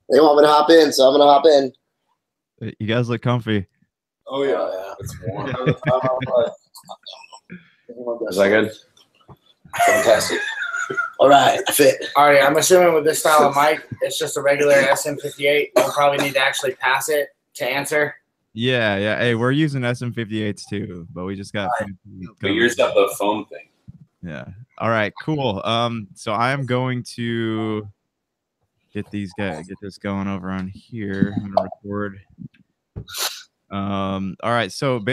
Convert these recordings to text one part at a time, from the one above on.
They want me to hop in, so I'm gonna hop in. You guys look comfy. Oh yeah, it's warm. Is that good? Fantastic. All right, I fit. All right, I'm assuming with this style of mic, it's just a regular SM58. You'll probably need to actually pass it to answer. Yeah. Hey, we're using SM58s too, but we just got. But yours got the foam thing. Yeah. All right. Cool. So I am going to get this going over on here. I'm gonna record. All right. So,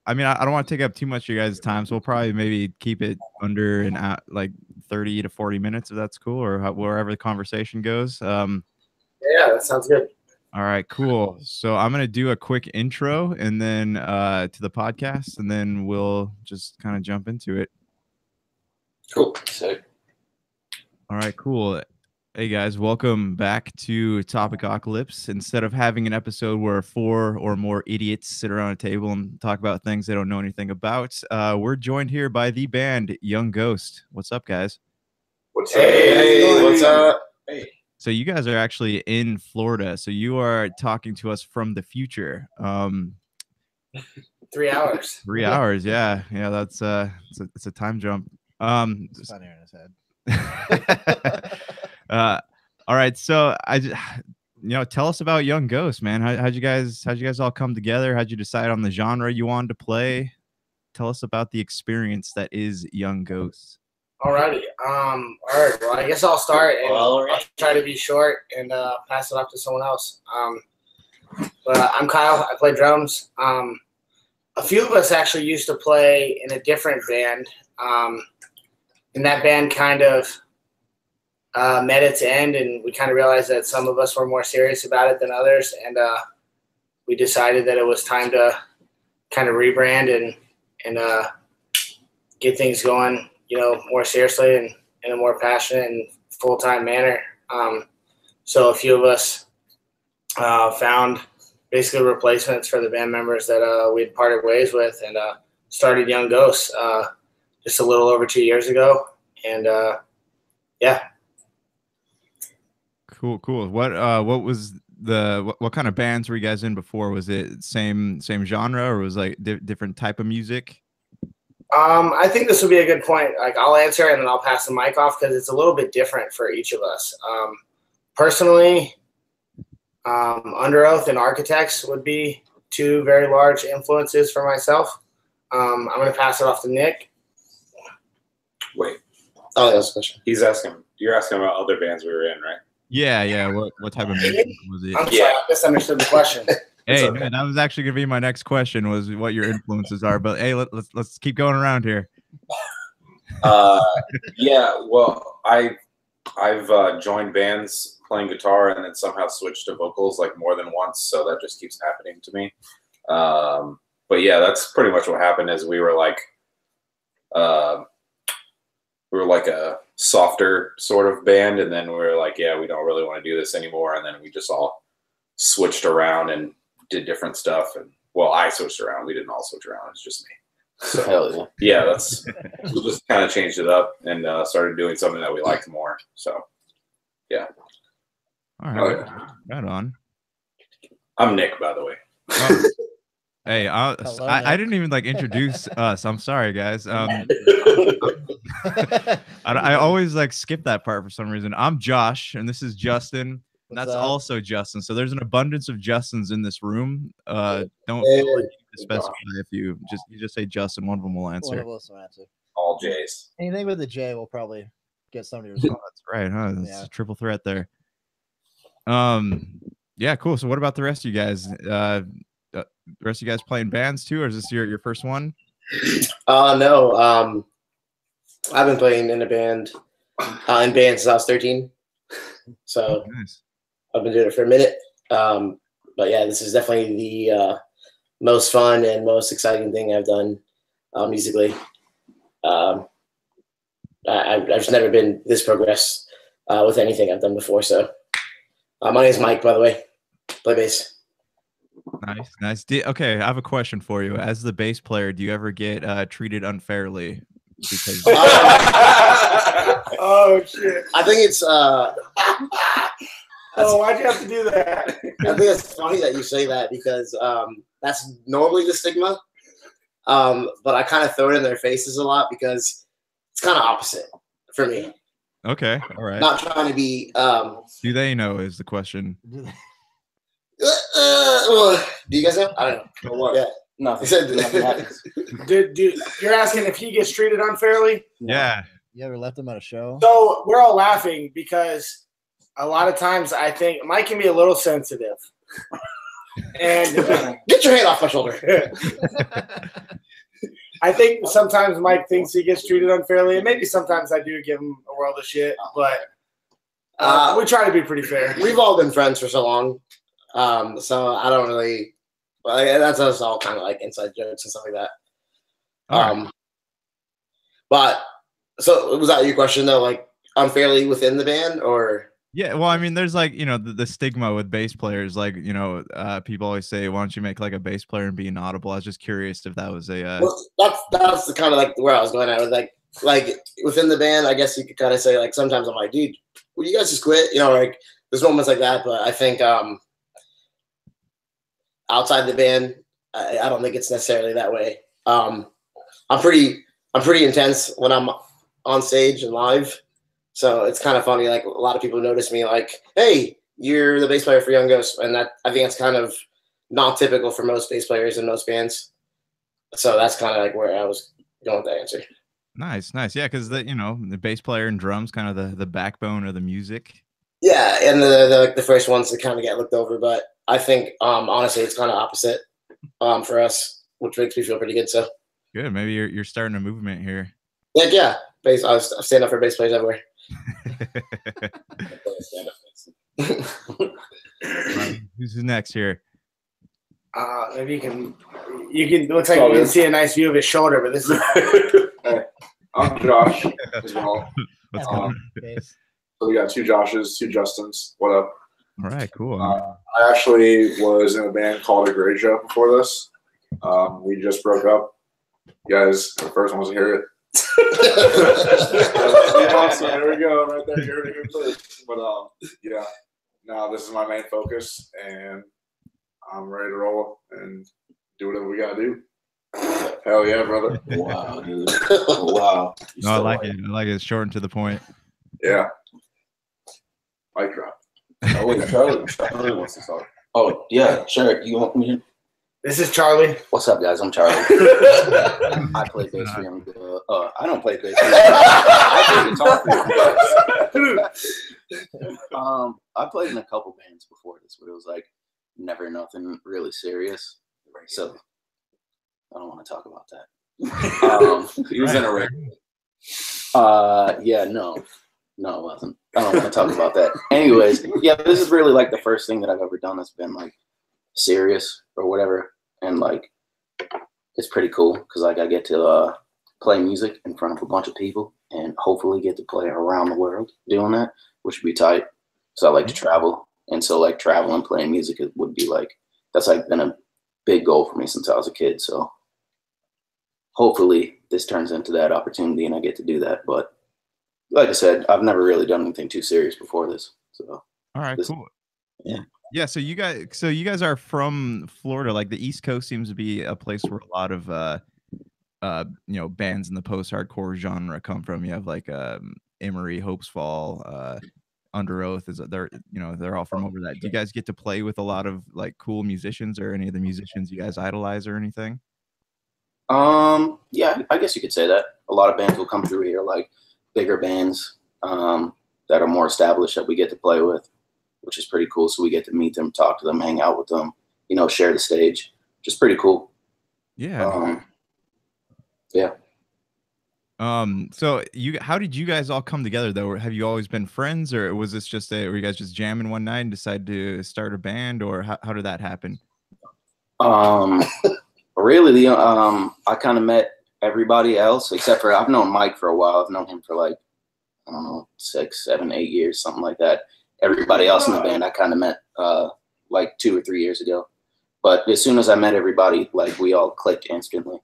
I mean, I don't want to take up too much of your guys' time, so we'll probably maybe keep it under an hour, like 30 to 40 minutes, if that's cool, or wherever the conversation goes. Yeah, that sounds good. All right, cool. So I'm going to do a quick intro and then to the podcast, and then we'll just kind of jump into it. Cool. Sick. All right, cool. Hey, guys, welcome back to Topicocalypse. Instead of having an episode where 4 or more idiots sit around a table and talk about things they don't know anything about, we're joined here by the band Young Ghost. What's up, guys? What's up? Hey, what's up? Hey. So you guys are actually in Florida. So you are talking to us from the future. 3 hours. 3 hours, yeah. That's it's a time jump. It's funny in his head. All right. So tell us about Young Ghost, man. How'd you guys all come together? How'd you decide on the genre you wanted to play? Tell us about the experience that is Young Ghost. Alrighty. All right. Well, I guess I'll start and I'll try to be short and pass it off to someone else. But I'm Kyle. I play drums. A few of us actually used to play in a different band. And that band kind of met its end, and we kind of realized that some of us were more serious about it than others, and we decided that it was time to kind of rebrand and get things going, more seriously and in a more passionate and full-time manner. So a few of us found basically replacements for the band members that we had parted ways with, and started Young Ghosts just a little over 2 years ago, and yeah. Cool. What was what kind of bands were you guys in before? Was it same genre, or was like different type of music? I think this would be a good point. Like, I'll answer and then I'll pass the mic off because it's a little bit different for each of us. Personally, Under Oath and Architects would be 2 very large influences for myself. I'm going to pass it off to Nick. Wait. Oh, that's a question. You're asking about other bands we were in, right? Yeah. What type of music was it? I'm sorry, I misunderstood the question. Hey, okay. man, that was actually gonna be my next question, was what your influences are. But hey, let's keep going around here. Yeah. Well, I've joined bands playing guitar and then somehow switched to vocals like more than once, so that just keeps happening to me. But yeah, that's pretty much what happened. Is we were like a softer sort of band, and then we were like, yeah, we don't really want to do this anymore, and then we just all switched around and did different stuff. And well, I switched around. We didn't all switch around. It's just me. So Hell yeah. yeah, we just kind of changed it up and started doing something that we liked more. So yeah. All right, right on. I'm Nick, by the way. Hey, I didn't even introduce us. I'm sorry, guys. I always skip that part for some reason. I'm Josh, and this is Justin. And that's also Justin. So there's an abundance of Justins in this room. Don't feel like you need to specify if you just say Justin. One of them will answer. One of us will answer. All J's. Anything with a J will probably get somebody to respond. That's right, huh? That's a triple threat there. Yeah, cool. So what about the rest of you guys? The rest of you guys playing bands too, or is this your first one? No. I've been playing in a band, since I was 13. So Nice. I've been doing it for a minute. But yeah, this is definitely the most fun and most exciting thing I've done musically. I've just never been this progressed with anything I've done before. So my name is Mike, by the way. Play bass. Nice. Okay, I have a question for you. As the bass player, do you ever get treated unfairly? Because Oh shit! I think it's Oh, why'd you have to do that? I think it's funny that you say that because that's normally the stigma. But I kind of throw it in their faces a lot because it's kind of opposite for me. Okay, all right. Not trying to be. Do they know is the question. Do you guys know? I don't know. What? Yeah. Nothing. Nothing happens. Dude, you're asking if he gets treated unfairly? Yeah. You ever left him at a show? So we're all laughing because a lot of times I think Mike can be a little sensitive. And Get your hand off my shoulder. I think sometimes Mike thinks he gets treated unfairly, and maybe sometimes I do give him a world of shit, but we try to be pretty fair. We've all been friends for so long, so I don't really. That's us all kind of like inside jokes and stuff like that. Right. But so was that your question though? Like unfairly within the band, or? Yeah, well, I mean, there's like, you know, the stigma with bass players, like, you know, people always say, why don't you make like a bass player and be inaudible? I was just curious if that was a Well, that's the kind of like where I was going at with like within the band. I guess you could kind of say like sometimes I'm like, dude, will you guys just quit? You know, like there's moments like that, but I think outside the band, I don't think it's necessarily that way. I'm pretty intense when I'm on stage and live. So it's kind of funny. Like a lot of people notice me like, hey, you're the bass player for Young Ghost. And that I think that's kind of not typical for most bass players in most bands. So that's kind of like where I was going with that answer. Nice. Yeah, because you know, the bass player and drums kind of the backbone of the music. Yeah, and the first ones to kind of get looked over. But I think honestly it's kind of opposite for us, which makes me feel pretty good. So Good. Maybe you're starting a movement here. like I stand up for bass players everywhere. Who's next here? Maybe you can looks like you can see a nice view of his shoulder, but this is Hey, I'm Josh as well. What's going on? So we got two Joshes, two Justins. What up? All right, cool. I actually was in a band called Agrasia before this. We just broke up. You guys, the first one was to hear it. Yeah, so there we go, right there. You're in a good place. But yeah, now this is my main focus, and I'm ready to roll and do whatever we gotta do. Hell yeah, brother. Wow, dude. Wow. No, I like it. I like it. It's short and to the point. Yeah. Mic drop. Oh wait, Charlie wants to talk. Oh yeah, sure. You want me to? This is Charlie. What's up, guys? I'm Charlie. I play bass for him. I don't play bass. I play guitar. I played in a couple bands before this, but it was like never nothing really serious. So I don't want to talk about that. He was in a ring. Yeah, no, it wasn't. I don't want to talk about that. Anyways, yeah, this is really like the first thing that I've ever done that's been like serious or whatever, and like it's pretty cool because like I get to play music in front of a bunch of people and hopefully get to play around the world doing that, which would be tight. So I like to travel, and so like traveling and playing music would be like that's like been a big goal for me since I was a kid. So hopefully this turns into that opportunity and I get to do that. But like I said, I've never really done anything too serious before this. So all right, cool. Yeah. Yeah, so you guys are from Florida. Like the East Coast seems to be a place where a lot of you know, bands in the post-hardcore genre come from. You have like Emery, Hopes Fall, Under Oath. They're all from over that. Do you guys get to play with a lot of like cool musicians or any of the musicians you guys idolize or anything? Yeah, I guess you could say that. A lot of bands will come through here, like bigger bands that are more established that we get to play with, which is pretty cool. So we get to meet them, talk to them, hang out with them, you know, share the stage, which is pretty cool. Yeah. Yeah. So how did you guys all come together though? Have you always been friends, or was this just were you guys just jamming one night and decided to start a band, or how did that happen? Really, I kind of met everybody else except for I've known Mike for a while. I've known him for like, I don't know, 6, 7, 8 years, something like that. Everybody else in the band I kind of met like 2 or 3 years ago. But as soon as I met everybody, like we all clicked instantly.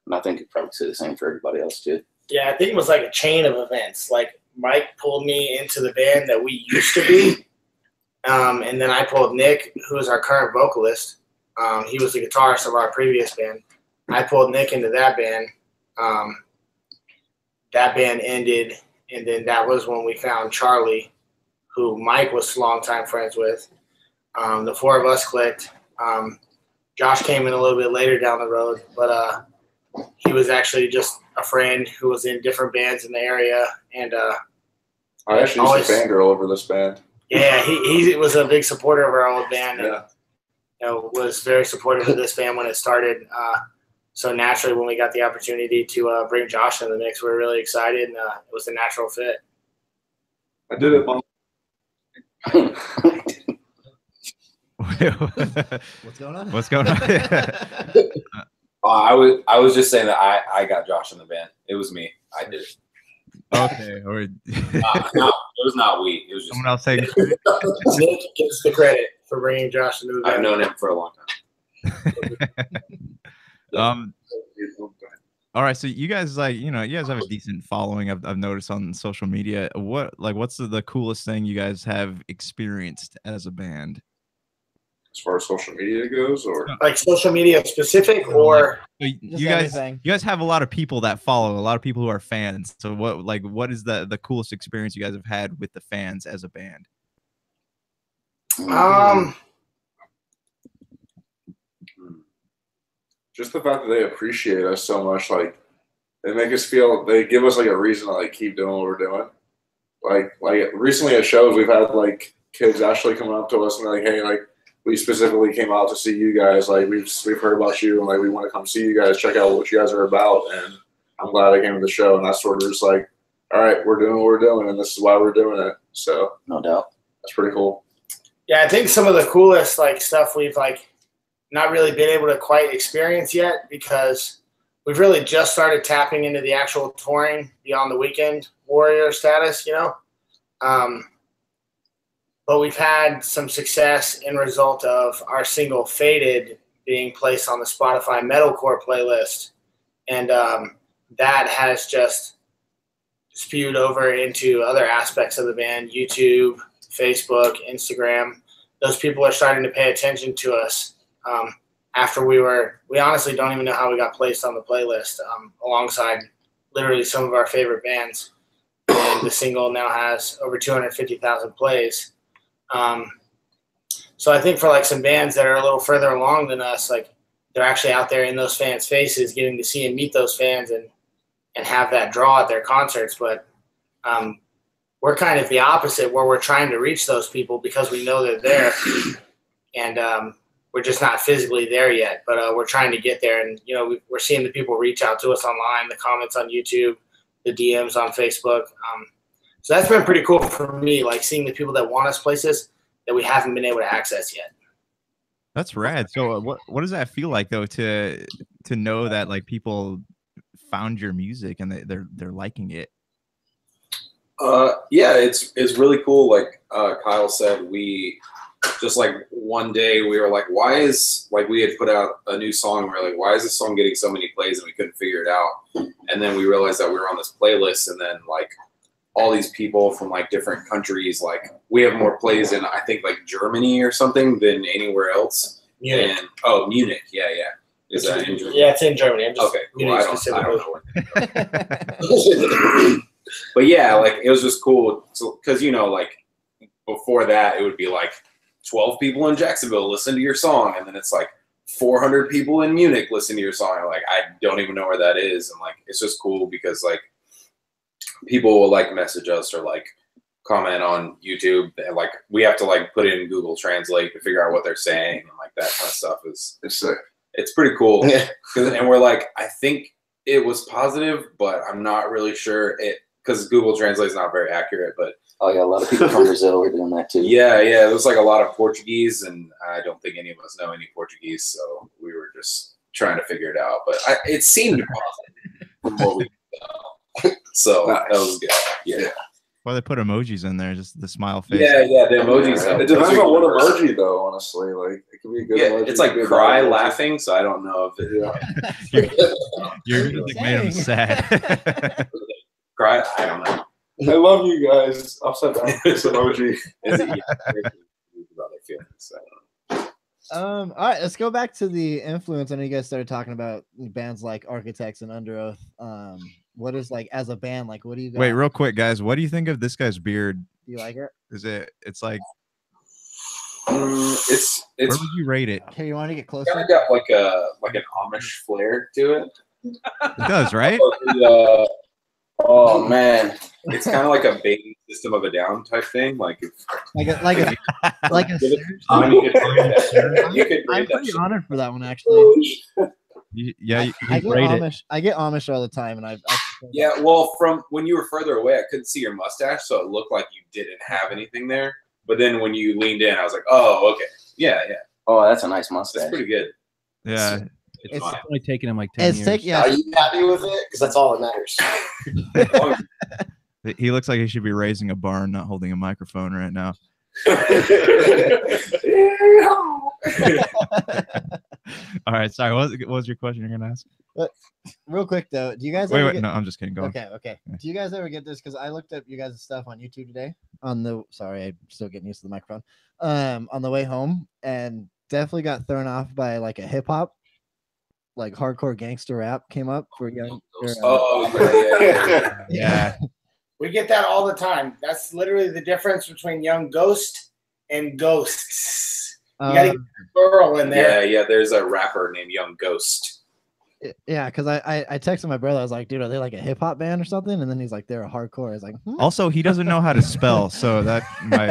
And I think it probably say the same for everybody else too. Yeah, I think it was like a chain of events. Like Mike pulled me into the band that we used to be. And then I pulled Nick, who is our current vocalist. He was the guitarist of our previous band. I pulled Nick into that band. That band ended, and then that was when we found Charlie, who Mike was longtime friends with. The four of us clicked. Josh came in a little bit later down the road, but he was actually just a friend who was in different bands in the area. And I actually used to fangirl over this band. Yeah, he was a big supporter of our old band. And, Yeah. Was very supportive of this band when it started. So naturally, when we got the opportunity to bring Josh in the mix, we were really excited, and it was a natural fit. I did it, Mom. What's going on? What's going on? I was just saying that I got Josh in the band. It was me. I did it. Okay. Or No, it was not we. It was just someone else saying. Nick gets the credit for bringing Josh into the band. I've known him for a long time. All right, so you guys you guys have a decent following. I've noticed on social media. What's the coolest thing you guys have experienced as a band? As far as social media goes, or Like social media specific, or So you guys have a lot of people that follow, a lot of people who are fans. So what is the coolest experience you guys have had with the fans as a band? just the fact that they appreciate us so much, like they give us like a reason to like keep doing what we're doing. Like recently at shows, we've had like kids actually coming up to us and like, hey, like we specifically came out to see you guys. Like we've heard about you and like we want to come see you guys, check out what you guys are about. And I'm glad I came to the show. And that's sort of just like, all right, we're doing what we're doing, and this is why we're doing it. So No doubt. that's pretty cool. yeah, I think some of the coolest like stuff we've like not really been able to quite experience yet, because we've really just started tapping into the actual touring beyond the weekend warrior status, but we've had some success in result of our single Faded being placed on the Spotify metalcore playlist. And that has just spewed over into other aspects of the band, YouTube, Facebook, Instagram. Those people are starting to pay attention to us. After we honestly don't even know how we got placed on the playlist, alongside literally some of our favorite bands. And the single now has over 250,000 plays. So I think for like some bands that are a little further along than us, like they're actually out there in those fans' faces, getting to see and meet those fans and have that draw at their concerts. But we're kind of the opposite, where we're trying to reach those people because we know they're there, and we're just not physically there yet. But we're trying to get there, and we're seeing the people reach out to us online, the comments on YouTube, the DMs on Facebook. So that's been pretty cool for me, like seeing the people that want us places that we haven't been able to access yet. That's rad. So what does that feel like though to know that like people found your music and they're liking it? Yeah, it's really cool. Like Kyle said, we just like one day we were like, we had put out a new song. We were like, why is this song getting so many plays? And we couldn't figure it out. And then we realized that we were on this playlist, and then like all these people from like different countries, like we have more plays in I think like Germany or something than anywhere else. Munich. And Munich, yeah. Is that in Germany? Yeah, it's in Germany. Okay, cool. I don't know where. But yeah, like it was just cool because like before that it would be like 12 people in Jacksonville listen to your song, and then it's like 400 people in Munich listen to your song. And, like I don't even know where that is, and like it's just cool because like people will like message us or like comment on YouTube, and like we have to like put in Google Translate to figure out what they're saying, and like that kind of stuff it's pretty cool. Yeah. And we're like, I think it was positive, but I'm not really sure because Google Translate is not very accurate. But Oh yeah, a lot of people from Brazil were doing that too. yeah, there was like a lot of Portuguese, and I don't think any of us know any Portuguese, so we were just trying to figure it out. But it seemed positive from what we so Nice. that was good. Yeah. Well, they put emojis in there, just the smile face. Yeah, the emojis. It depends on what emoji, though. Honestly, like it could be a good. Yeah, emoji, it's like it could be a cry bad emoji. laughing, so I don't know if it. Your music made them sad. Cry. I don't know. I love you guys. Upside down face emoji. All right, let's go back to the influence. I know you guys started talking about bands like Architects and Under Oath. What is like as a band, like what do you guys Wait, real quick, guys, what do you think of this guy's beard? Do you like it? It's like It's where would you rate it? Okay, you want to get closer? kind of got like an Amish flair to it. It does, right? Oh man, It's kind of like a baby System of a Down type thing. Like if like a like a you I'm could grade that pretty shit. honored for that one actually. Yeah, you I can get rate it. Amish. I get Amish all the time, and I've Yeah, well, from when you were further away, I couldn't see your mustache, so it looked like you didn't have anything there. But then when you leaned in, I was like, oh, okay. Yeah. oh, that's a nice That's mustache. pretty good. Yeah. It's It's- fine. only taken him like 10 It's years. take yeah. Are you happy with it? Because that's all that matters. He looks like he should be raising a barn, not holding a microphone right now. All right, sorry. What was your question you're gonna ask? Real quick though, do you guys Wait, ever wait. get, No, I'm just kidding. Go on. okay. Do you guys ever get this? Because I looked up you guys' stuff on YouTube today. Sorry, I'm still getting used to the microphone. On the way home, and definitely got thrown off by like a hip hop, like hardcore gangster rap came up for young. Oh, yeah. Yeah. We get that all the time. That's literally the difference between Young Ghost and Ghosts. You gotta get the girl in there. Yeah. There's a rapper named Young Ghost. Yeah, because I texted my brother. I was like, dude, are they like a hip hop band or something? And then he's like, they're a hardcore. I was like, Also, he doesn't know how to spell, so that might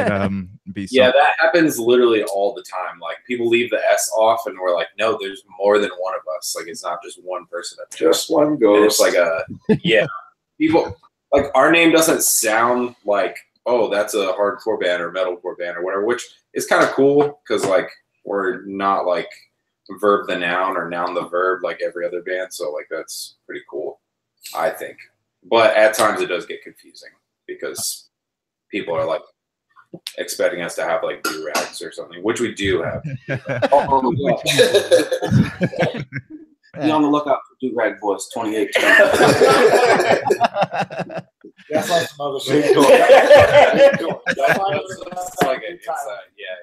be Yeah, something. that happens literally all the time. Like people leave the S off, and we're like, no, there's more than one of us. Like it's not just one person. Just one And ghost. it's like yeah. People like our name doesn't sound like, oh, that's a hardcore band or metalcore band or whatever, which is kind of cool because like we're not like verb the noun or noun the verb like every other band. So like that's pretty cool, I think. But at times it does get confusing because people are like expecting us to have like do rags or something, which we do have. Be on the lookout for Do Rag Boys 2018. That's like some other shit. It's like an inside, yeah.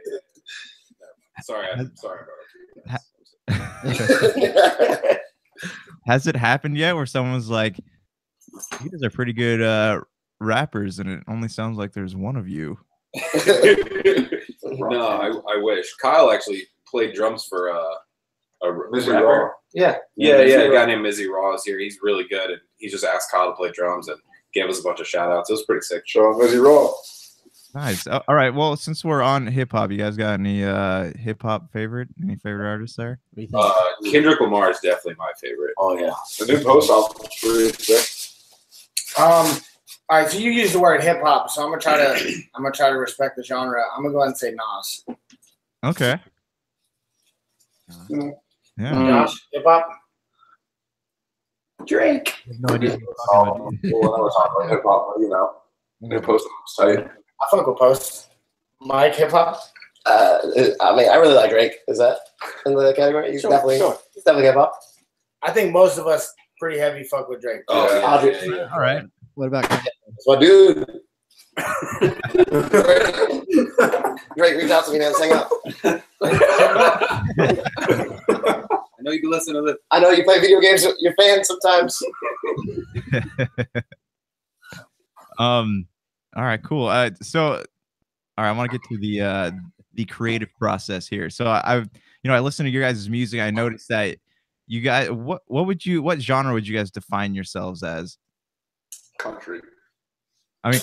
Sorry about it. Has it happened yet where someone's like, you guys are pretty good rappers, and it only sounds like there's one of you? No, I wish. Kyle actually played drums for a Mizzy rapper. Raw. Yeah. Yeah, a guy named Mizzy Raw is here. He's really good, and he just asked Kyle to play drums and gave us a bunch of shout outs. It was pretty sick. Show him Mizzy Raw. Nice. All right. Well, since we're on hip hop, you guys got any hip hop favorite? Any favorite artists there? Kendrick Lamar is definitely my favorite. Oh yeah. The new post album is pretty sick. All right, so you use the word hip hop, so I'm gonna try to respect the genre. I'm gonna go ahead and say Nas. Okay. Yeah. Josh, hip hop. Drake. No idea. Well, when I was talking about hip hop, you know, new post album's tight. I fuck with Post. Mike, hip hop. I mean, I really like Drake. Is that in the category? He's definitely hip hop. I think most of us pretty heavy fuck with Drake. Oh, yeah, Audrey. yeah. All right. What about That's my dude. Drake, reach out to me, man. Sing up. I know you can listen to this. I know you play video games with your fans sometimes. All right, cool. So all right, I want to get to the creative process here. So I listened to your guys' music. I noticed that you guys, what genre would you guys define yourselves as? Country. I mean,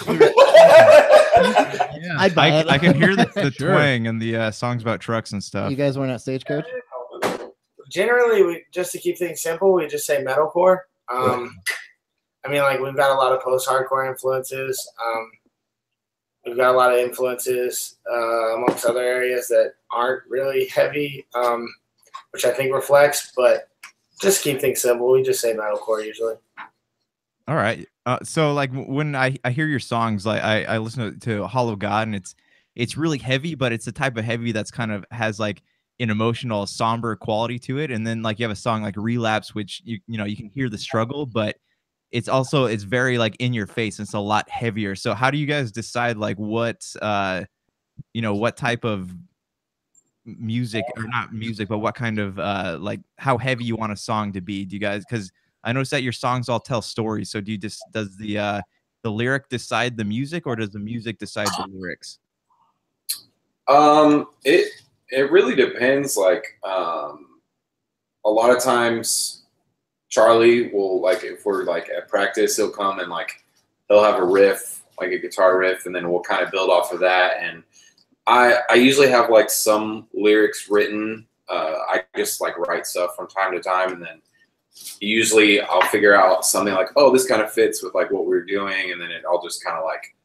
yeah, I'd buy it. I can hear the Sure. twang and the songs about trucks and stuff. you guys weren't at Stagecoach? Generally, we just to keep things simple, we just say metalcore. I mean, like we've got a lot of post-hardcore influences. We've got a lot of influences amongst other areas that aren't really heavy, which I think reflects. But just keep things simple. We just say metalcore usually. All right. So like when I hear your songs, like I listen to Hollow God, and it's really heavy, but it's the type of heavy that's kind of has like an emotional, somber quality to it. And then like you have a song like Relapse, which you can hear the struggle, but it's very like in your face, and it's a lot heavier. So how do you guys decide like what what type of music, or not music, but what kind of like how heavy you want a song to be? Do you guys, because I noticed that your songs all tell stories. So do you just, does the lyric decide the music, or does the music decide the lyrics? It really depends. Like a lot of times Charlie will, like, if we're like at practice, he'll come and like he'll have a riff, like a guitar riff, and then we'll kind of build off of that. And I usually have like some lyrics written. I just like write stuff from time to time, and then usually I'll figure out something like, oh, this kind of fits with like what we're doing, and then I'll just kind of like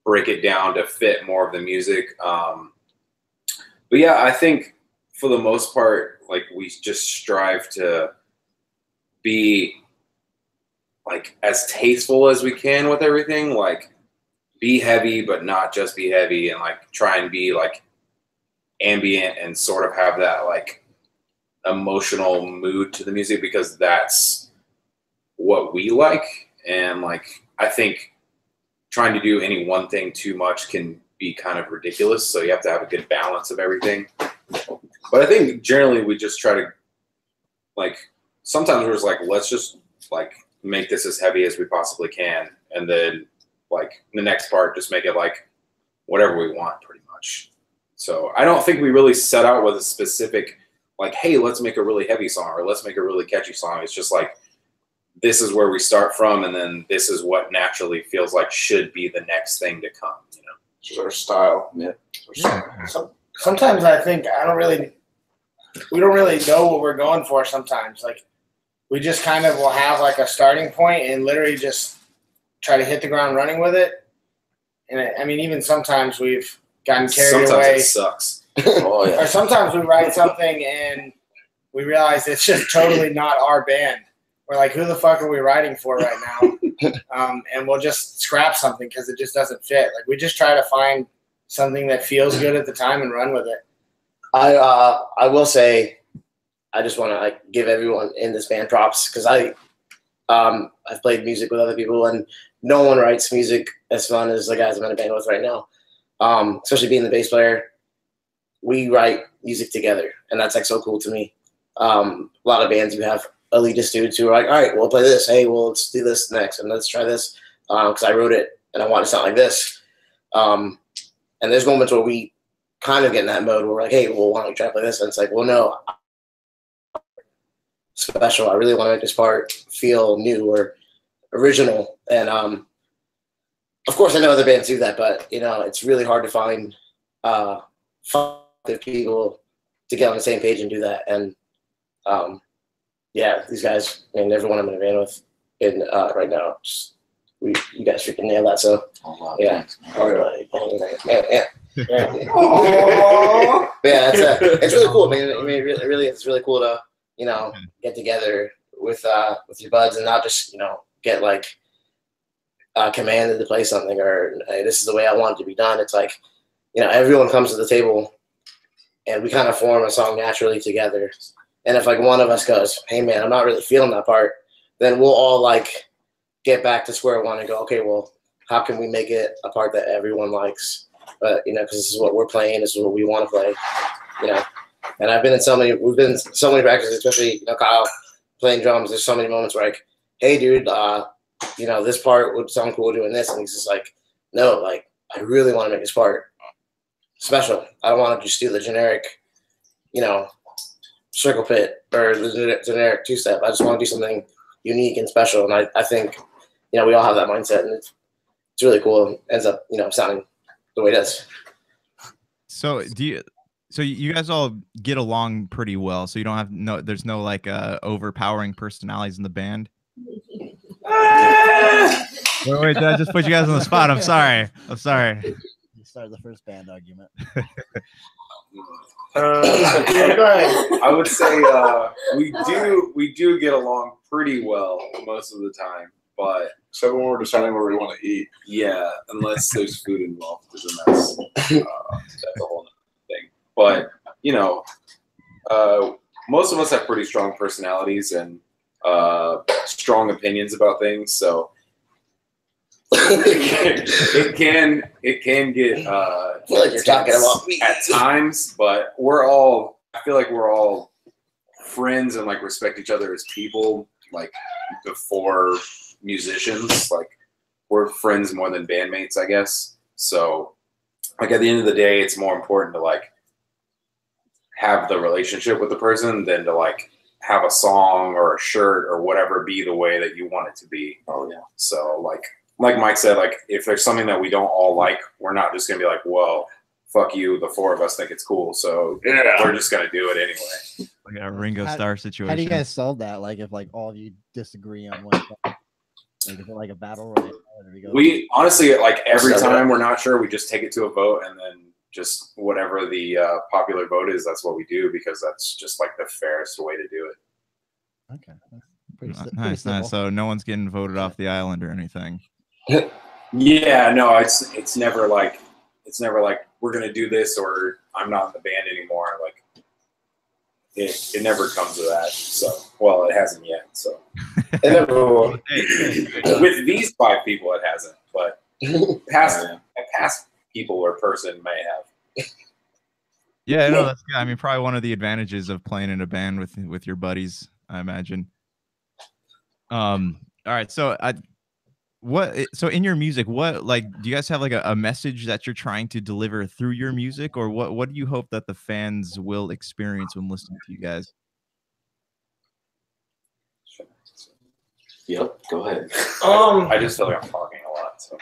break it down to fit more of the music. But yeah, I think for the most part, like we just strive to be like as tasteful as we can with everything. Like be heavy, but not just be heavy, and like try and be like ambient and sort of have that like emotional mood to the music, because that's what we like. And like I think trying to do any one thing too much can be kind of ridiculous, so you have to have a good balance of everything. But I think generally we just try to, like, sometimes we're just like, let's just like make this as heavy as we possibly can, and then like the next part just make it like whatever we want pretty much. So I don't think we really set out with a specific like, hey, let's make a really heavy song or let's make a really catchy song. It's just like, this is where we start from, and then this is what naturally feels like should be the next thing to come, you know? It's our style. Yeah. Sometimes I think we don't really know what we're going for sometimes. Like, we just kind of will have like a starting point and literally just try to hit the ground running with it. And I mean, even sometimes we've gotten carried away. Sometimes it sucks. Oh, yeah. Or sometimes we write something and we realize it's just totally not our band. We're like, who the fuck are we writing for right now? And we'll just scrap something because it just doesn't fit. Like, we just try to find something that feels good at the time and run with it. I will say, I just want to like give everyone in this band props, because I've played music with other people, and no one writes music as fun as the guys I'm in a band with right now. Especially being the bass player, we write music together, and that's like so cool to me. A lot of bands, you have elitist dudes who are like, all right, we'll play this. Hey, well, let's do this next, and let's try this because I wrote it and I want it to sound like this. And there's moments where we kind of get in that mode where we're like, hey, well, why don't we try to play this? And it's like, well, no, special. I really want to make this part feel new or original. And of course, I know other bands do that, but you know, it's really hard to find people to get on the same page and do that. And yeah, these guys and everyone I'm in a band with right now, you guys freaking nail that. So yeah, yeah, it's really cool, man. I mean, it's really cool to get together with your buds and not just get like commanded to play something or hey, this is the way I want it to be done. It's like everyone comes to the table and we kind of form a song naturally together. And if like one of us goes, hey man, I'm not really feeling that part, then we'll all like get back to square one and go, okay, well, how can we make it a part that everyone likes? But because this is what we're playing, this is what we want to play, And we've been in so many practices, especially Kyle playing drums. There's so many moments where like, hey dude, this part would sound cool doing this, and he's just like, no, like I really want to make this part special. I don't want to just do the generic, circle pit or the generic two-step. I just want to do something unique and special. And I think, we all have that mindset, and it's really cool. It ends up, sounding the way it does. So so you guys all get along pretty well. So you don't have there's no like overpowering personalities in the band. Wait, did I just put you guys on the spot? I'm sorry. You started the first band argument. I would say we do get along pretty well most of the time, but except when we're deciding where we want to eat. Yeah, unless there's food involved, then that's a whole other thing. But most of us have pretty strong personalities, and strong opinions about things, so it can get like you're talking about me at times, but I feel like we're all friends and like respect each other as people, like before musicians. Like we're friends more than bandmates, I guess. So like at the end of the day, it's more important to like have the relationship with the person than to like have a song or a shirt or whatever be the way that you want it to be. Oh yeah. So like Mike said, like if there's something that we don't all like, we're not just gonna be like, well, fuck you, the four of us think it's cool, so we're just gonna do it anyway. Like a Ringo Starr situation. How do you guys solve that? Like if like all of you disagree on one song? Like is it like a battle royale? We honestly, like every time we're not sure, we just take it to a vote and then just whatever the popular vote is, that's what we do, because that's just like the fairest way to do it. Okay. Pretty Nice. So no one's getting voted off the island or anything. Yeah, no, it's never like we're gonna do this or I'm not in the band anymore. Like it never comes to that. So well, it hasn't yet. So it never will. With these 5 people, it hasn't. But past people or person may have. Yeah, no, that's good. I mean, probably one of the advantages of playing in a band with your buddies, I imagine. All right, so so in your music, what, like, do you guys have like a message that you're trying to deliver through your music, or what do you hope that the fans will experience when listening to you guys? Yep, go ahead. I just feel like I'm talking a lot, so.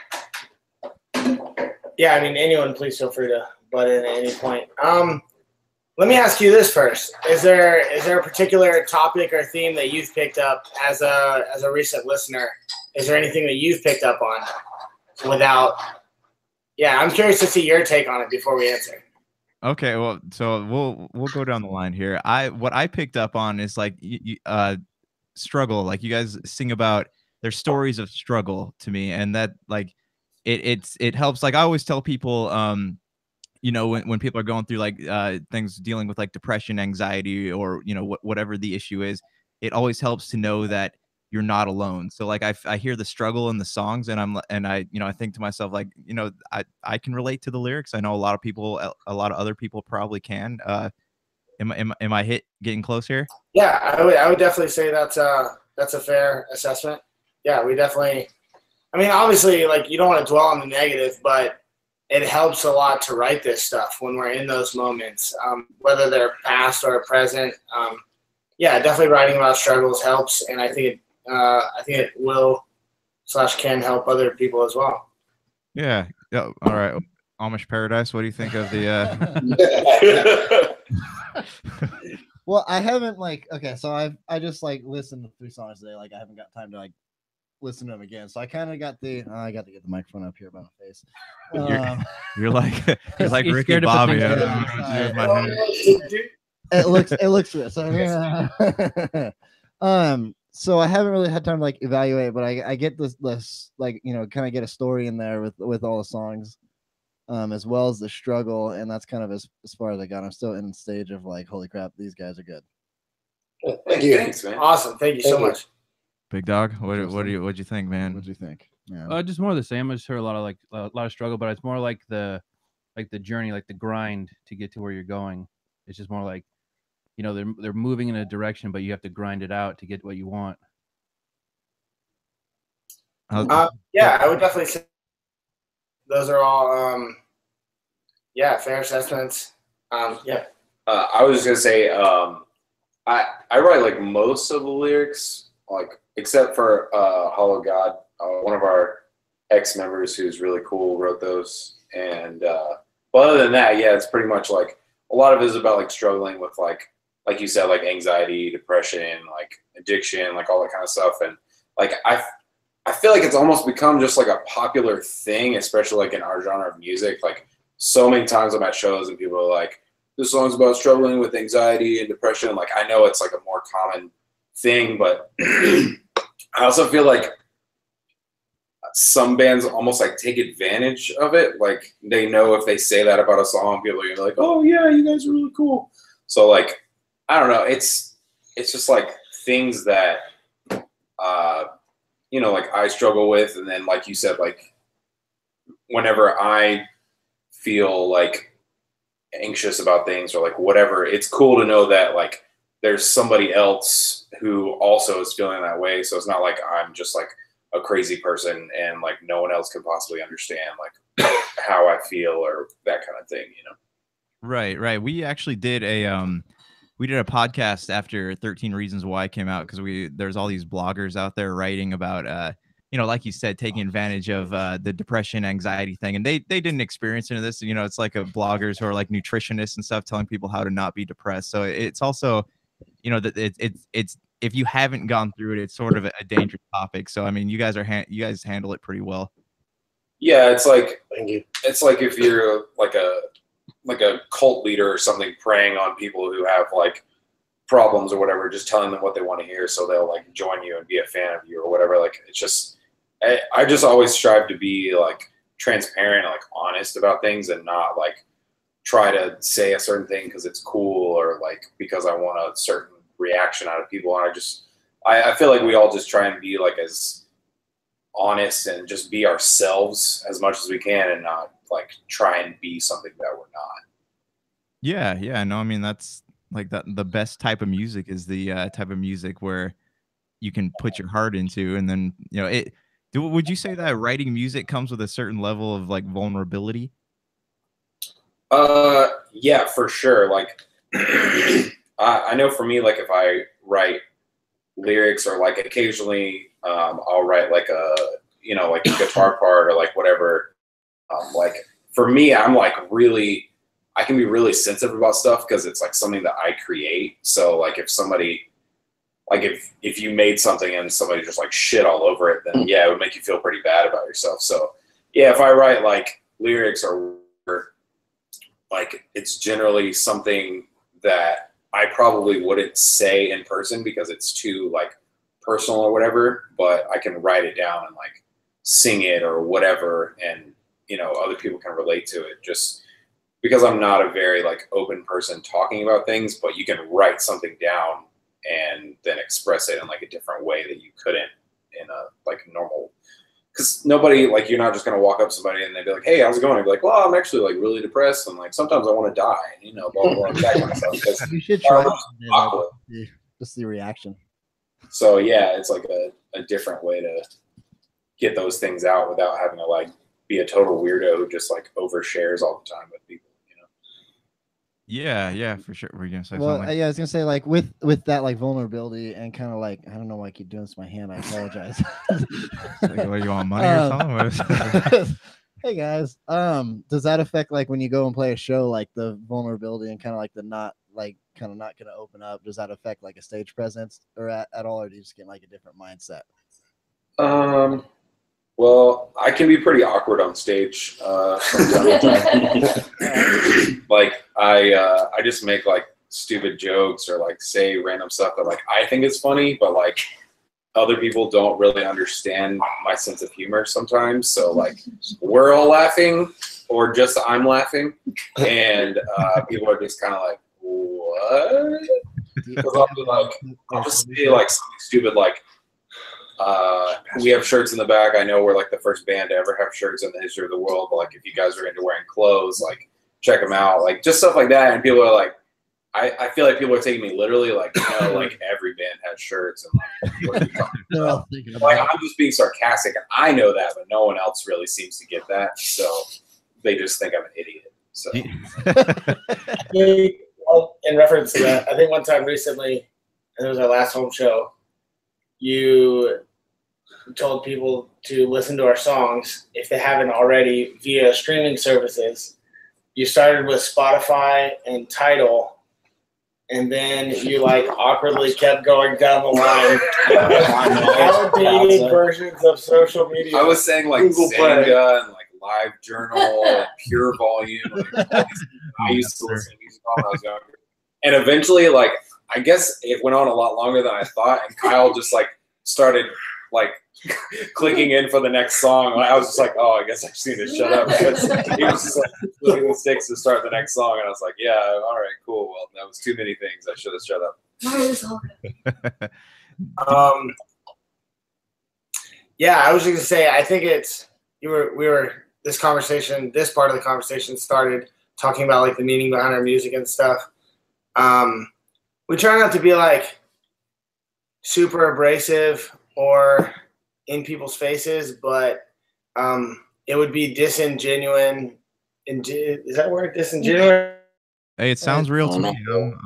Yeah, I mean, anyone, please feel free to butt in at any point. Let me ask you this first: Is there a particular topic or theme that you've picked up as a recent listener? Is there anything that you've picked up on without? Yeah, I'm curious to see your take on it before we answer. Okay, well, so we'll go down the line here. What I picked up on is like struggle. Like you guys sing about their stories of struggle to me, and that like it helps. Like I always tell people, you know, when people are going through like things dealing with like depression, anxiety, or you know whatever the issue is, it always helps to know that you're not alone. So like I hear the struggle in the songs, and I you know, I think to myself, like, you know, I can relate to the lyrics. I know a lot of other people probably can. Am I getting close here? Yeah, I would definitely say that's a fair assessment. Yeah, we definitely. I mean, obviously, like you don't want to dwell on the negative, but it helps a lot to write this stuff when we're in those moments, whether they're past or present. Yeah, definitely writing about struggles helps, and I think it will / can help other people as well. Yeah. All right. Amish Paradise. What do you think of the? Well, I haven't so I just like listened to 3 songs today. Like I haven't got time to like listen to them again. So I kind of got I got to get the microphone up here by my face. You're like Ricky Bobby. It looks good. So so I haven't really had time to like evaluate, but I get this like, you know, kind of get a story in there with all the songs, as well as the struggle, and that's kind of as far as I got. I'm still in the stage of like, holy crap, these guys are good. Thank you. Thanks, man. Awesome. Thank you so much. Big Dog, what'd you think, man? What'd you think? Yeah. Just more of the same. I just heard a lot of struggle, but it's more like the journey, like the grind to get to where you're going. It's just more like, you know, they're moving in a direction, but you have to grind it out to get what you want. Yeah, I would definitely say those are all fair assessments. Yeah. I was just gonna say, I write like most of the lyrics, like except for Hollow God. One of our ex-members who's really cool wrote those, and but other than that, yeah, it's pretty much like a lot of it is about like struggling with like you said, like anxiety, depression, like addiction, like all that kind of stuff. And like I feel like it's almost become just like a popular thing, especially like in our genre of music. Like so many times I'm at shows and people are like, this song's about struggling with anxiety and depression. Like I know it's like a more common thing, but I also feel like some bands almost like take advantage of it. Like they know if they say that about a song, people are gonna be like, oh yeah, you guys are really cool. So like, I don't know. It's just like things that you know, like I struggle with. And then, like you said, like whenever I feel like anxious about things or like whatever, it's cool to know that like there's somebody else who also is feeling that way. So it's not like I'm just like a crazy person and like no one else can possibly understand like how I feel or that kind of thing, you know? Right, right. We actually did a podcast after 13 Reasons Why came out, because there's all these bloggers out there writing about you know, like you said, taking advantage of the depression, anxiety thing, and they didn't experience any of this. You know, it's like bloggers who are like nutritionists and stuff telling people how to not be depressed. So it's also, you know, that it's if you haven't gone through it, it's sort of a dangerous topic. So I mean, you guys handle it pretty well. Yeah, it's like Thank you. it's like if you're like a cult leader or something preying on people who have like problems or whatever, just telling them what they want to hear so they'll like join you and be a fan of you or whatever. Like it's just I just always strive to be like transparent and like honest about things and not like try to say a certain thing because it's cool or like because I want a certain reaction out of people. And I feel like we all just try and be like as honest and just be ourselves as much as we can and not like try and be something that we're not. Yeah, no, I mean that's like that. The best type of music is the type of music where you can put your heart into, and then you know it. Would you say that writing music comes with a certain level of like vulnerability? Yeah, for sure. Like I know for me, like if I write lyrics or like occasionally I'll write like a, you know, like a guitar part or like whatever. Like for me, I'm like really, I can be really sensitive about stuff because it's like something that I create. So like if somebody, like if you made something and somebody just like shit all over it, then yeah, it would make you feel pretty bad about yourself. So yeah, if I write like lyrics or like it's generally something that I probably wouldn't say in person because it's too like personal or whatever, but I can write it down and like sing it or whatever. And, you know, other people can relate to it just because I'm not a very like open person talking about things, but you can write something down and then express it in like a different way that you couldn't in a like normal, because nobody, like, you're not just going to walk up to somebody and they'd be like, hey, how's it going? I'd be like, well, I'm actually like really depressed and like sometimes I want to die, and, you know, blah, blah, blah, that kind of stuff. You should try just the reaction. So yeah, it's like a different way to get those things out without having to like be a total weirdo who just like overshares all the time with people. Yeah, for sure. Were you gonna say Well, something? yeah, I was gonna say like with that like vulnerability and kind of like, I don't know why I keep doing this with my hand. I apologize. Like, what, you want money or something? Hey guys, does that affect like when you go and play a show, like the vulnerability and kind of like the not like kind of not gonna open up? Does that affect like a stage presence or at all, or do you just get like a different mindset? Well, I can be pretty awkward on stage from time to time. Like I just make like stupid jokes or like say random stuff that like I think is funny, but like other people don't really understand my sense of humor sometimes. So like we're all laughing or just I'm laughing, and people are just kind of like, what? Because I'll just say like something stupid like, we have shirts in the back. I know we're like the first band to ever have shirts in the history of the world, but like if you guys are into wearing clothes, like check them out, like just stuff like that. And people are like, I feel like people are taking me literally, like, you know, like every band has shirts and like, what are you talking about? Like I'm just being sarcastic, and I know that, but no one else really seems to get that, so they just think I'm an idiot. So well, in reference to that, I think one time recently, and it was our last home show, you told people to listen to our songs if they haven't already via streaming services. You started with Spotify and Tidal, and then you like awkwardly kept going down the line. Outdated versions of social media. I was saying like Google Zanga and like Live Journal and Pure Volume. Like, all these, I used to listen to music when I was younger, and eventually, like, I guess it went on a lot longer than I thought. And Kyle just like started like clicking in for the next song. I was just like, oh, I guess I just need to shut up, because he was just like clicking the sticks to start the next song, and I was like, yeah, all right, cool. Well, that was too many things. I should have shut up. Yeah, I was just gonna say, I think this part of the conversation started talking about like the meaning behind our music and stuff. We try not to be like super abrasive or in people's faces, but it would be disingenuine. Is that a word? Disingenuine? Hey, it sounds real to me.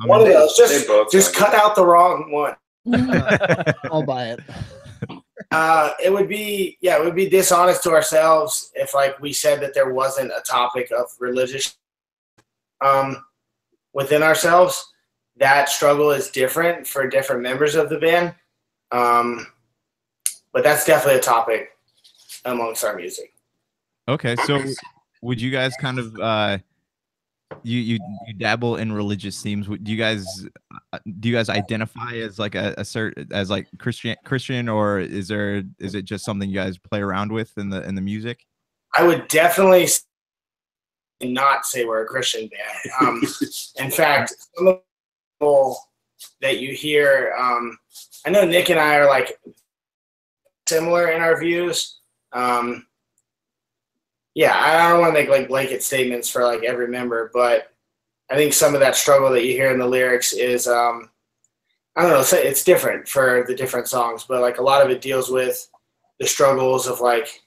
One of those. They Just cut out the wrong one. I'll buy it. It would be dishonest to ourselves if like we said that there wasn't a topic of religious within ourselves. That struggle is different for different members of the band, but that's definitely a topic amongst our music. Okay, so would you guys kind of you dabble in religious themes? Do you guys identify as like a certain as like Christian, or is it just something you guys play around with in the music? I would definitely not say we're a Christian band. In fact, some of the people that you hear, I know Nick and I are like similar in our views. Yeah, I don't want to make like blanket statements for like every member, but I think some of that struggle that you hear in the lyrics is, I don't know, it's different for the different songs, but like a lot of it deals with the struggles of like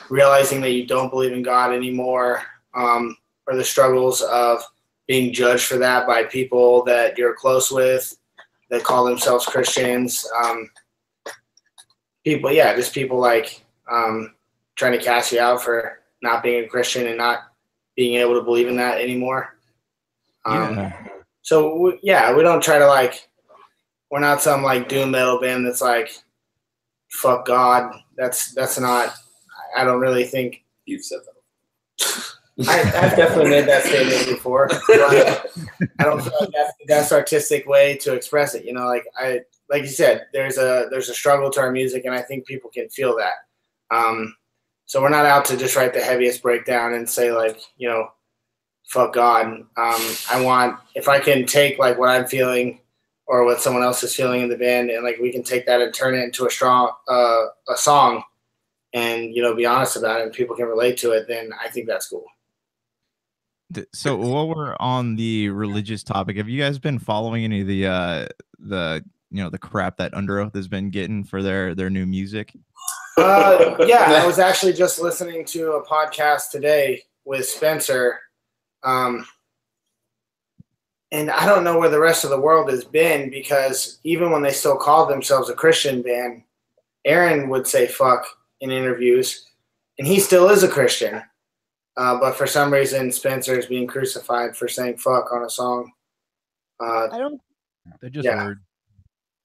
realizing that you don't believe in God anymore, or the struggles of being judged for that by people that you're close with that call themselves Christians. People like trying to cast you out for not being a Christian and not being able to believe in that anymore. So we don't try to like, we're not some like doom metal band that's like, fuck God. That's not, I don't really think. You've said that. I've definitely made that statement before. But I don't feel like that's the best artistic way to express it. You know, like you said, there's a struggle to our music, and I think people can feel that. So we're not out to just write the heaviest breakdown and say like, you know, fuck God. If I can take like what I'm feeling or what someone else is feeling in the band, and like we can take that and turn it into a strong a song, and you know, be honest about it, and people can relate to it, then I think that's cool. So while we're on the religious topic, have you guys been following any of the crap that Under Oath has been getting for their new music? Yeah, I was actually just listening to a podcast today with Spencer, and I don't know where the rest of the world has been, because even when they still called themselves a Christian band, Aaron would say fuck in interviews, and he still is a Christian. But for some reason, Spencer is being crucified for saying fuck on a song. They're just weird.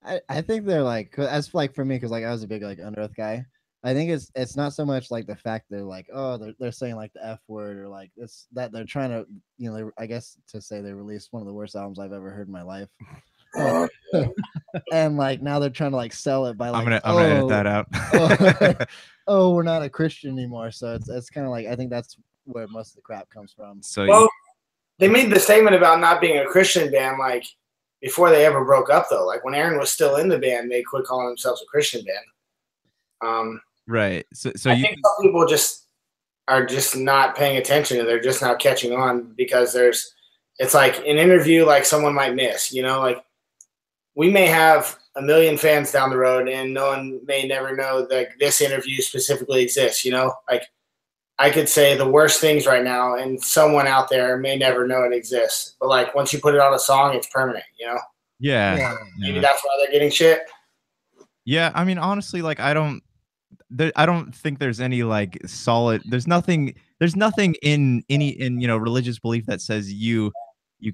I think they're like, as like for me, because like I was a big like Under Oath guy. I think it's not so much like the fact they're like, oh, they're saying like the F word, or like this, that they're trying to, you know, I guess to say they released one of the worst albums I've ever heard in my life. And like now they're trying to like sell it by like, I'm gonna edit that out. Oh, we're not a Christian anymore. So it's kind of like, I think that's where most of the crap comes from. So they made the statement about not being a Christian band like before they ever broke up, though. Like when Aaron was still in the band, they quit calling themselves a Christian band. Right. So I think some people just are just not paying attention, and they're just now catching on, because it's like an interview like someone might miss, you know, like we may have a million fans down the road and no one may never know that this interview specifically exists, you know, like I could say the worst things right now and someone out there may never know it exists, but like once you put it on a song, it's permanent, you know? Yeah. Maybe that's why they're getting shit. Yeah. I mean, honestly, like I don't think there's any like solid, there's nothing in religious belief that says you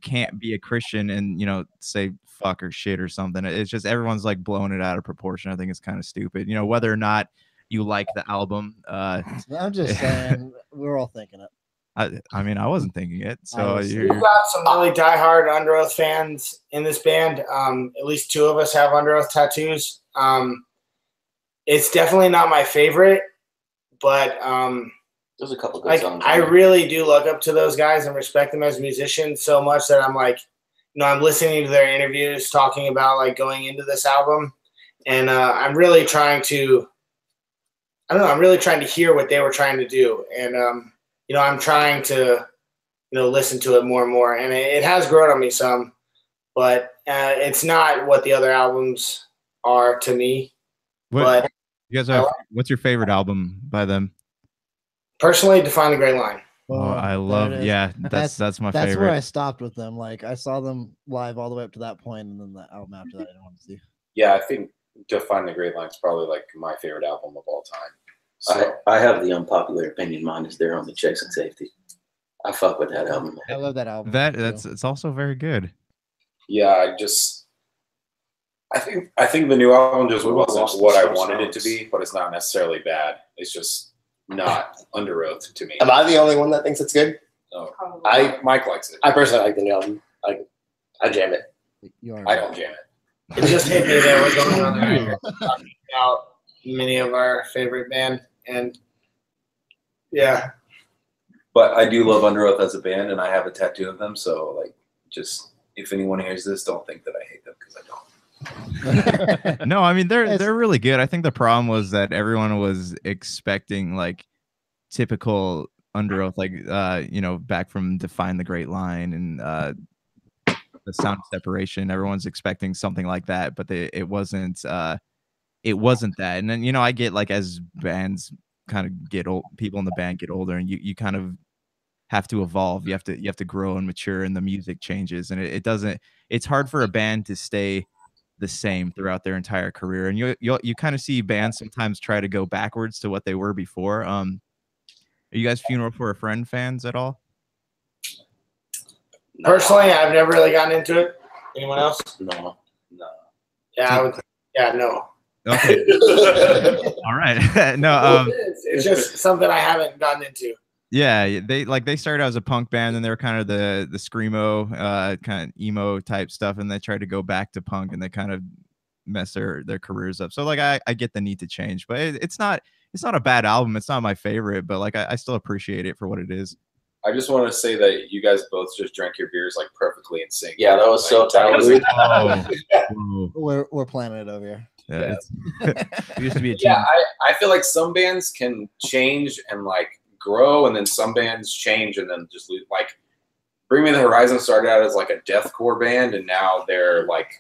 can't be a Christian and, you know, say fuck or shit or something. It's just everyone's like blowing it out of proportion. I think it's kind of stupid, you know, whether or not you like the album. I'm just saying, we're all thinking it. I mean, I wasn't thinking it. So we've got some really diehard Under Oath fans in this band. At least two of us have Under Oath tattoos. It's definitely not my favorite, but there's a couple good songs. I really do look up to those guys and respect them as musicians so much that I'm like, you know, I'm listening to their interviews talking about like going into this album, and I'm really trying to I don't know. I'm really trying to hear what they were trying to do, and you know, I'm trying to, you know, listen to it more and more, and it has grown on me some, but it's not what the other albums are to me. What But you guys have? What's your favorite album by them? personally, Define the Great Line. Oh, I there love. it is. Yeah, that's my That's favorite. where I stopped with them. Like I saw them live all the way up to that point, and then the album after that I didn't want to see. Yeah, I think Define the Great Line is probably like my favorite album of all time. So I have the unpopular opinion. Mine is there on the Checks and Safety. I fuck with that album. I love that album. It's also very good. yeah, I think the new album just wasn't what I wanted it to be, but it's not necessarily bad. It's just not Under Oath to me. Am I the only one that thinks it's good? No. I Mike likes it. I personally like the new album. I jam it. You are I don't jam it. It just hit me that we're going on the record talking about many of our favorite band, and yeah, But I do love Under Oath as a band, and I have a tattoo of them. So, like, just if anyone hears this, don't think that I hate them because I don't. No, I mean they're really good. I think the problem was that everyone was expecting like typical Under Oath, like you know, back from Define the Great Line and the Sound of Separation. Everyone's expecting something like that, but it wasn't that. And then, you know, I get like as bands kind of get old, people in the band get older, and you kind of have to evolve. You have to grow and mature, and the music changes, and it doesn't. It's hard for a band to stay the same throughout their entire career, and you kind of see bands sometimes try to go backwards to what they were before. Are you guys Funeral for a Friend fans at all? personally, I've never really gotten into it. Anyone else? No. Yeah, I would. Yeah, no. Okay. All right. No. It's just something I haven't gotten into. Yeah, they started out as a punk band, and they were kind of the screamo, kind of emo type stuff, and they tried to go back to punk, and they kind of mess their careers up. So like I get the need to change, but it's not a bad album. It's not my favorite, but like I still appreciate it for what it is. I just want to say that you guys both just drank your beers like perfectly in sync. Yeah, that was so talented. We're planning it over here. Yeah. We used to be a team. Yeah, I feel like some bands can change and like grow, and then some bands change and then just lose. Like Bring Me the Horizon started out as like a deathcore band, and now they're like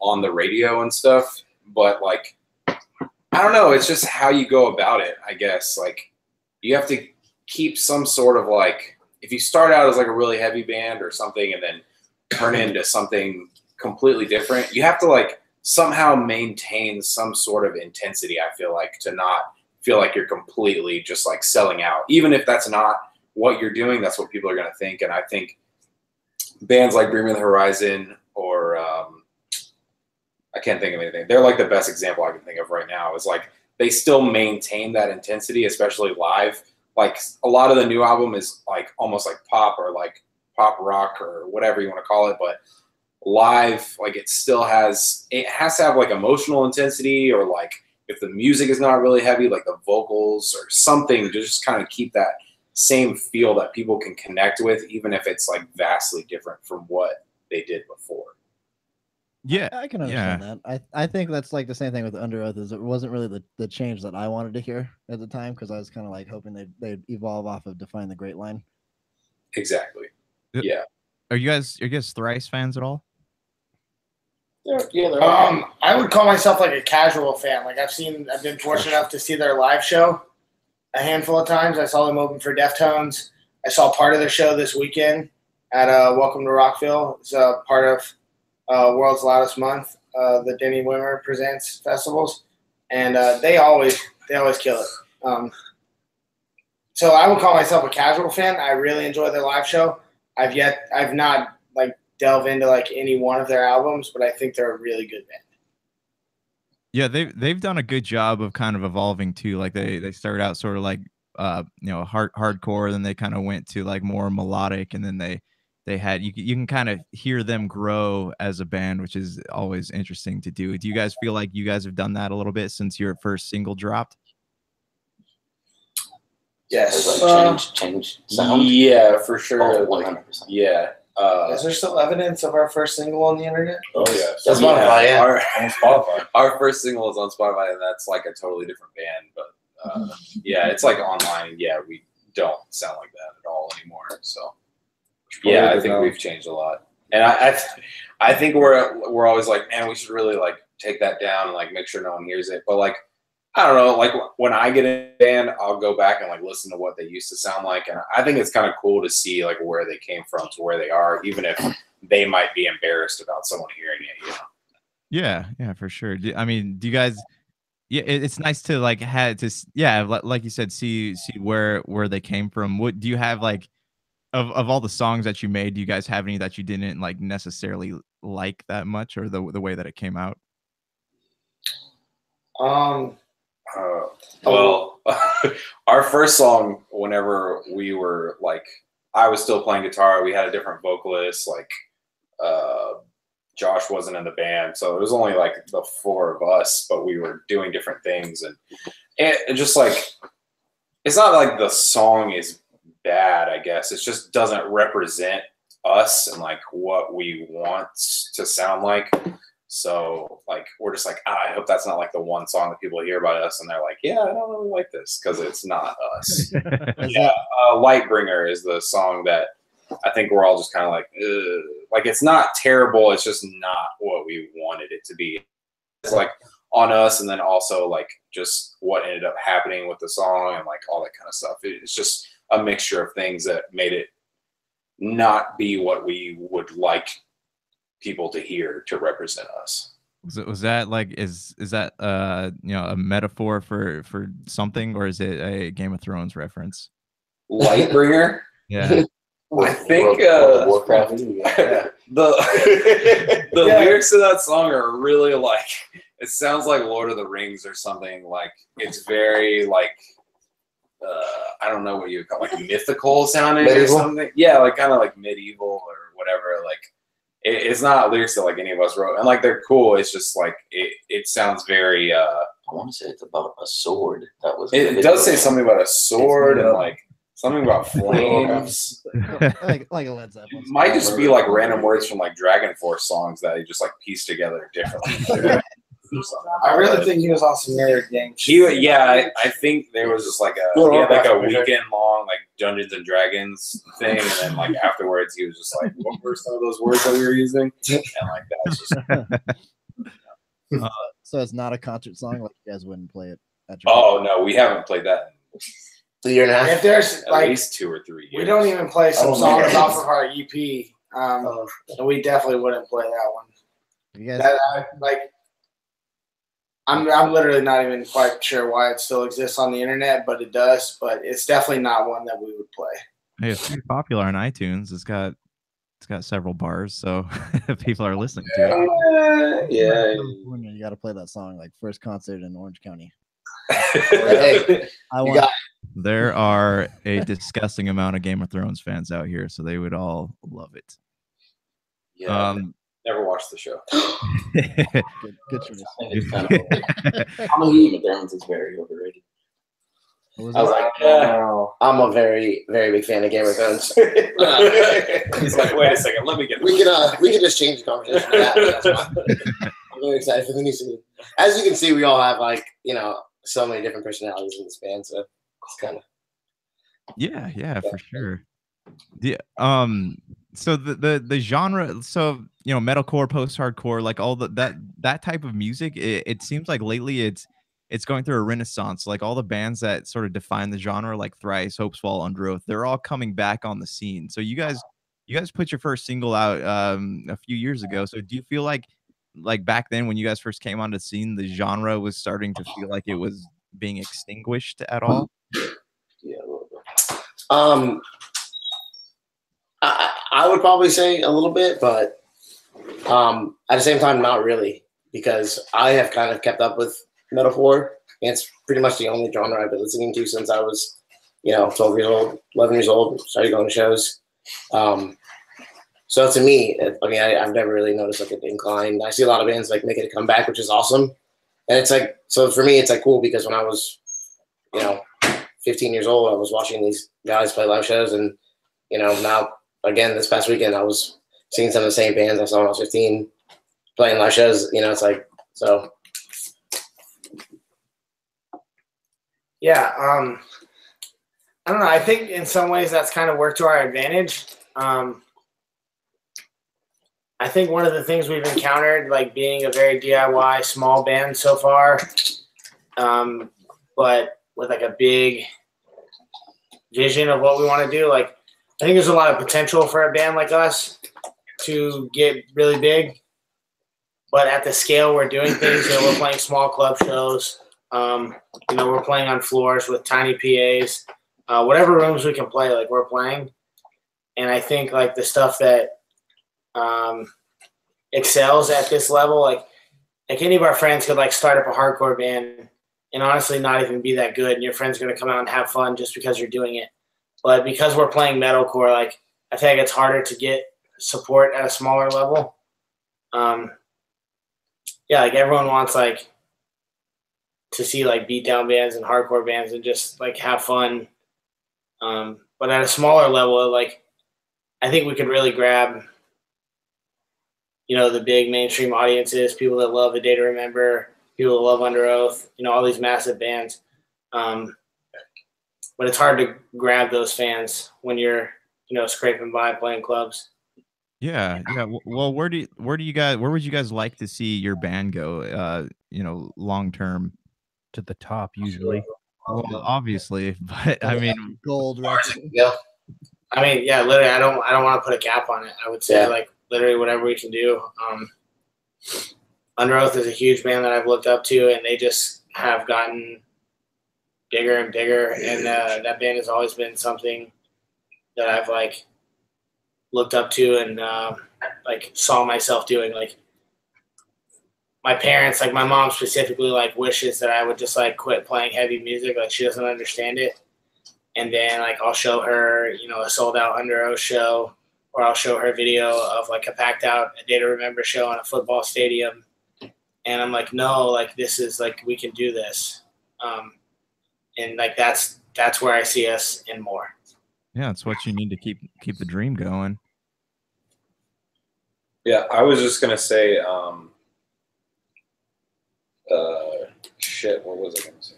on the radio and stuff. But like, I don't know. It's just how you go about it, I guess. Like you have to keep some sort of like, if you start out as like a really heavy band or something and then turn into something completely different, you have to like somehow maintain some sort of intensity, I feel like, to not feel like you're completely just like selling out. Even if that's not what you're doing, that's what people are going to think. And I think bands like Bring Me the Horizon or I can't think of anything. They're like the best example I can think of right now. Is like they still maintain that intensity, especially live. Like a lot of the new album is like almost like pop or like pop rock or whatever you want to call it, but live, like it has to have like emotional intensity, or like if the music is not really heavy, like the vocals or something to just kind of keep that same feel that people can connect with, even if it's like vastly different from what they did before. Yeah, I can understand that. I think that's like the same thing with Under Oath. Is it wasn't really the change that I wanted to hear at the time, because I was kind of like hoping they'd evolve off of Define the Great Line. Exactly. Yeah. Are you guys Thrice fans at all? Yeah, I would call myself like a casual fan. Like I've been fortunate enough to see their live show a handful of times. I saw them open for Deftones. I saw part of their show this weekend at Welcome to Rockville. It's part of World's Loudest Month, the Denny Wimmer Presents festivals, and they always kill it. So I would call myself a casual fan. I really enjoy their live show. I've not like delve into like any one of their albums, but I think they're a really good band. Yeah, they've done a good job of kind of evolving too. Like they started out sort of like hardcore, then they kind of went to like more melodic, and then they had you can kind of hear them grow as a band, which is always interesting to do. Do you guys feel like you guys have done that a little bit since your first single dropped? Yes. Like change sound? Yeah, for sure. 100%. Yeah. Is there still evidence of our first single on the internet? Oh yeah. That's Spotify, yeah. On Spotify. Our first single is on Spotify, and that's like a totally different band. But yeah, it's like online. Yeah, we don't sound like that at all anymore. So yeah, I think we've changed a lot. And I think we're always like, man, we should really like take that down and like make sure no one hears it. But like, I don't know, like when I get in a band, I'll go back and like listen to what they used to sound like. And I think it's kind of cool to see like where they came from to where they are, even if they might be embarrassed about someone hearing it, you know? Yeah, for sure. I mean, do you guys, yeah, it's nice to like had to, yeah, like you said, see where they came from. What do you have like, of all the songs that you made, do you guys have any that you didn't like necessarily like that much, or the way that it came out? Well, our first song, whenever we were like, I was still playing guitar, we had a different vocalist, like Josh wasn't in the band, so it was only like the four of us, but we were doing different things, and it just like, it's not like the song is bad, I guess. It just doesn't represent us and like what we want to sound like. So like, we're just like, I hope that's not like the one song that people hear about us and they're like, yeah, I don't really like this, because it's not us. Yeah, Lightbringer is the song that I think we're all just kind of like, ugh. Like, it's not terrible, it's just not what we wanted it to be. It's like on us, and then also like just what ended up happening with the song and like all that kind of stuff. It's just a mixture of things that made it not be what we would like people to hear to represent us. Was that like, is that you know, a metaphor for something, or is it a Game of Thrones reference? Lightbringer? Yeah. I think Warcraft. the lyrics of that song are really like, it sounds like Lord of the Rings or something. Like, it's very like, I don't know what you would call, like mythical sounding or something. Yeah, like kind of like medieval or whatever. Like, it's not lyrics that like any of us wrote, and like they're cool. It's just like it sounds very. I want to say it's about a sword. That was. It does say something about a sword and like something about flames. like a Led Zeppelin. Might just be like random words from like Dragon Force songs that he just like pieced together differently. I really think he was on some nerd games. I think there was just like he had like a weekend long like Dungeons and Dragons thing, and then like afterwards he was just like, what were some of those words that we were using? And like that was just. So it's not a concert song. Like, you guys wouldn't play it at your concert? No, we haven't played that in a year and a half. If there's at least 2 or 3 years. We don't even play some songs off of our EP, and we definitely wouldn't play that one. You guys I'm literally not even quite sure why it still exists on the internet, but it does. But it's definitely not one that we would play. Hey, it's pretty popular on iTunes. It's got several bars, so people are listening to it. Yeah. You got to play that song, like first concert in Orange County. Hey, there are a disgusting amount of Game of Thrones fans out here, so they would all love it. Yeah. Never watched the show. Good choice. I'm a Game of Thrones is very overrated. I was like, I'm a very, very big fan of Game of Thrones. He's like, wait a second, let me get. We can just change the conversation to that. I'm very excited for the new season. As you can see, we all have like, you know, so many different personalities in this band, so it's kind of. Yeah, for sure. Yeah. So the genre, so you know, metalcore, post-hardcore, like all that type of music, it seems like lately it's going through a renaissance. Like all the bands that sort of define the genre, like Thrice, Hopesfall, Underoath, they're all coming back on the scene. So you guys put your first single out a few years ago. So do you feel like back then when you guys first came onto the scene, the genre was starting to feel like it was being extinguished at all? Yeah, a little bit. I would probably say a little bit, but at the same time, not really, because I have kind of kept up with metalcore, and it's pretty much the only genre I've been listening to since I was, 12 years old, 11 years old, started going to shows. So to me, I've never really noticed like an incline. I see a lot of bands like making a comeback, which is awesome. And it's like, so for me, it's like cool because when I was, 15 years old, I was watching these guys play live shows, and, now again, this past weekend, I was seeing some of the same bands I saw when I was 15 playing live shows. It's like, so. Yeah. I don't know. I think in some ways that's kind of worked to our advantage. I think one of the things we've encountered, like being a very DIY small band so far, but with like a big vision of what we want to do. Like, I think there's a lot of potential for a band like us to get really big, but at the scale we're doing things, we're playing small club shows. We're playing on floors with tiny PAs, whatever rooms we can play, like we're playing. And I think like the stuff that excels at this level, like any of our friends could like start up a hardcore band and honestly not even be that good, and your friend's going to come out and have fun just because you're doing it. But because we're playing metalcore, like I think it's harder to get support at a smaller level. Like everyone wants like to see like beatdown bands and hardcore bands and just like have fun. But at a smaller level, like I think we could really grab, the big mainstream audiences, people that love A Day to Remember, people that love Under Oath, all these massive bands. But it's hard to grab those fans when you're, scraping by playing clubs. Yeah. Well, where would you guys like to see your band go? Long term. To the top usually. Well, obviously, but I mean, gold record. Yeah. I mean, yeah, literally, I don't want to put a cap on it. I would say like literally whatever we can do. Under Oath is a huge band that I've looked up to, and they just have gotten bigger and bigger. And that band has always been something that I've like looked up to and like saw myself doing. Like my parents, like my mom specifically, like wishes that I would just like quit playing heavy music. Like she doesn't understand it. And then like I'll show her, a sold out Under Oath show, or I'll show her video of like a packed out A Day to Remember show in a football stadium. And I'm like, no, like this is like, we can do this. And like, that's where I see us and more. Yeah. It's what you need to keep the dream going. Yeah. I was just going to say, what was I going to say?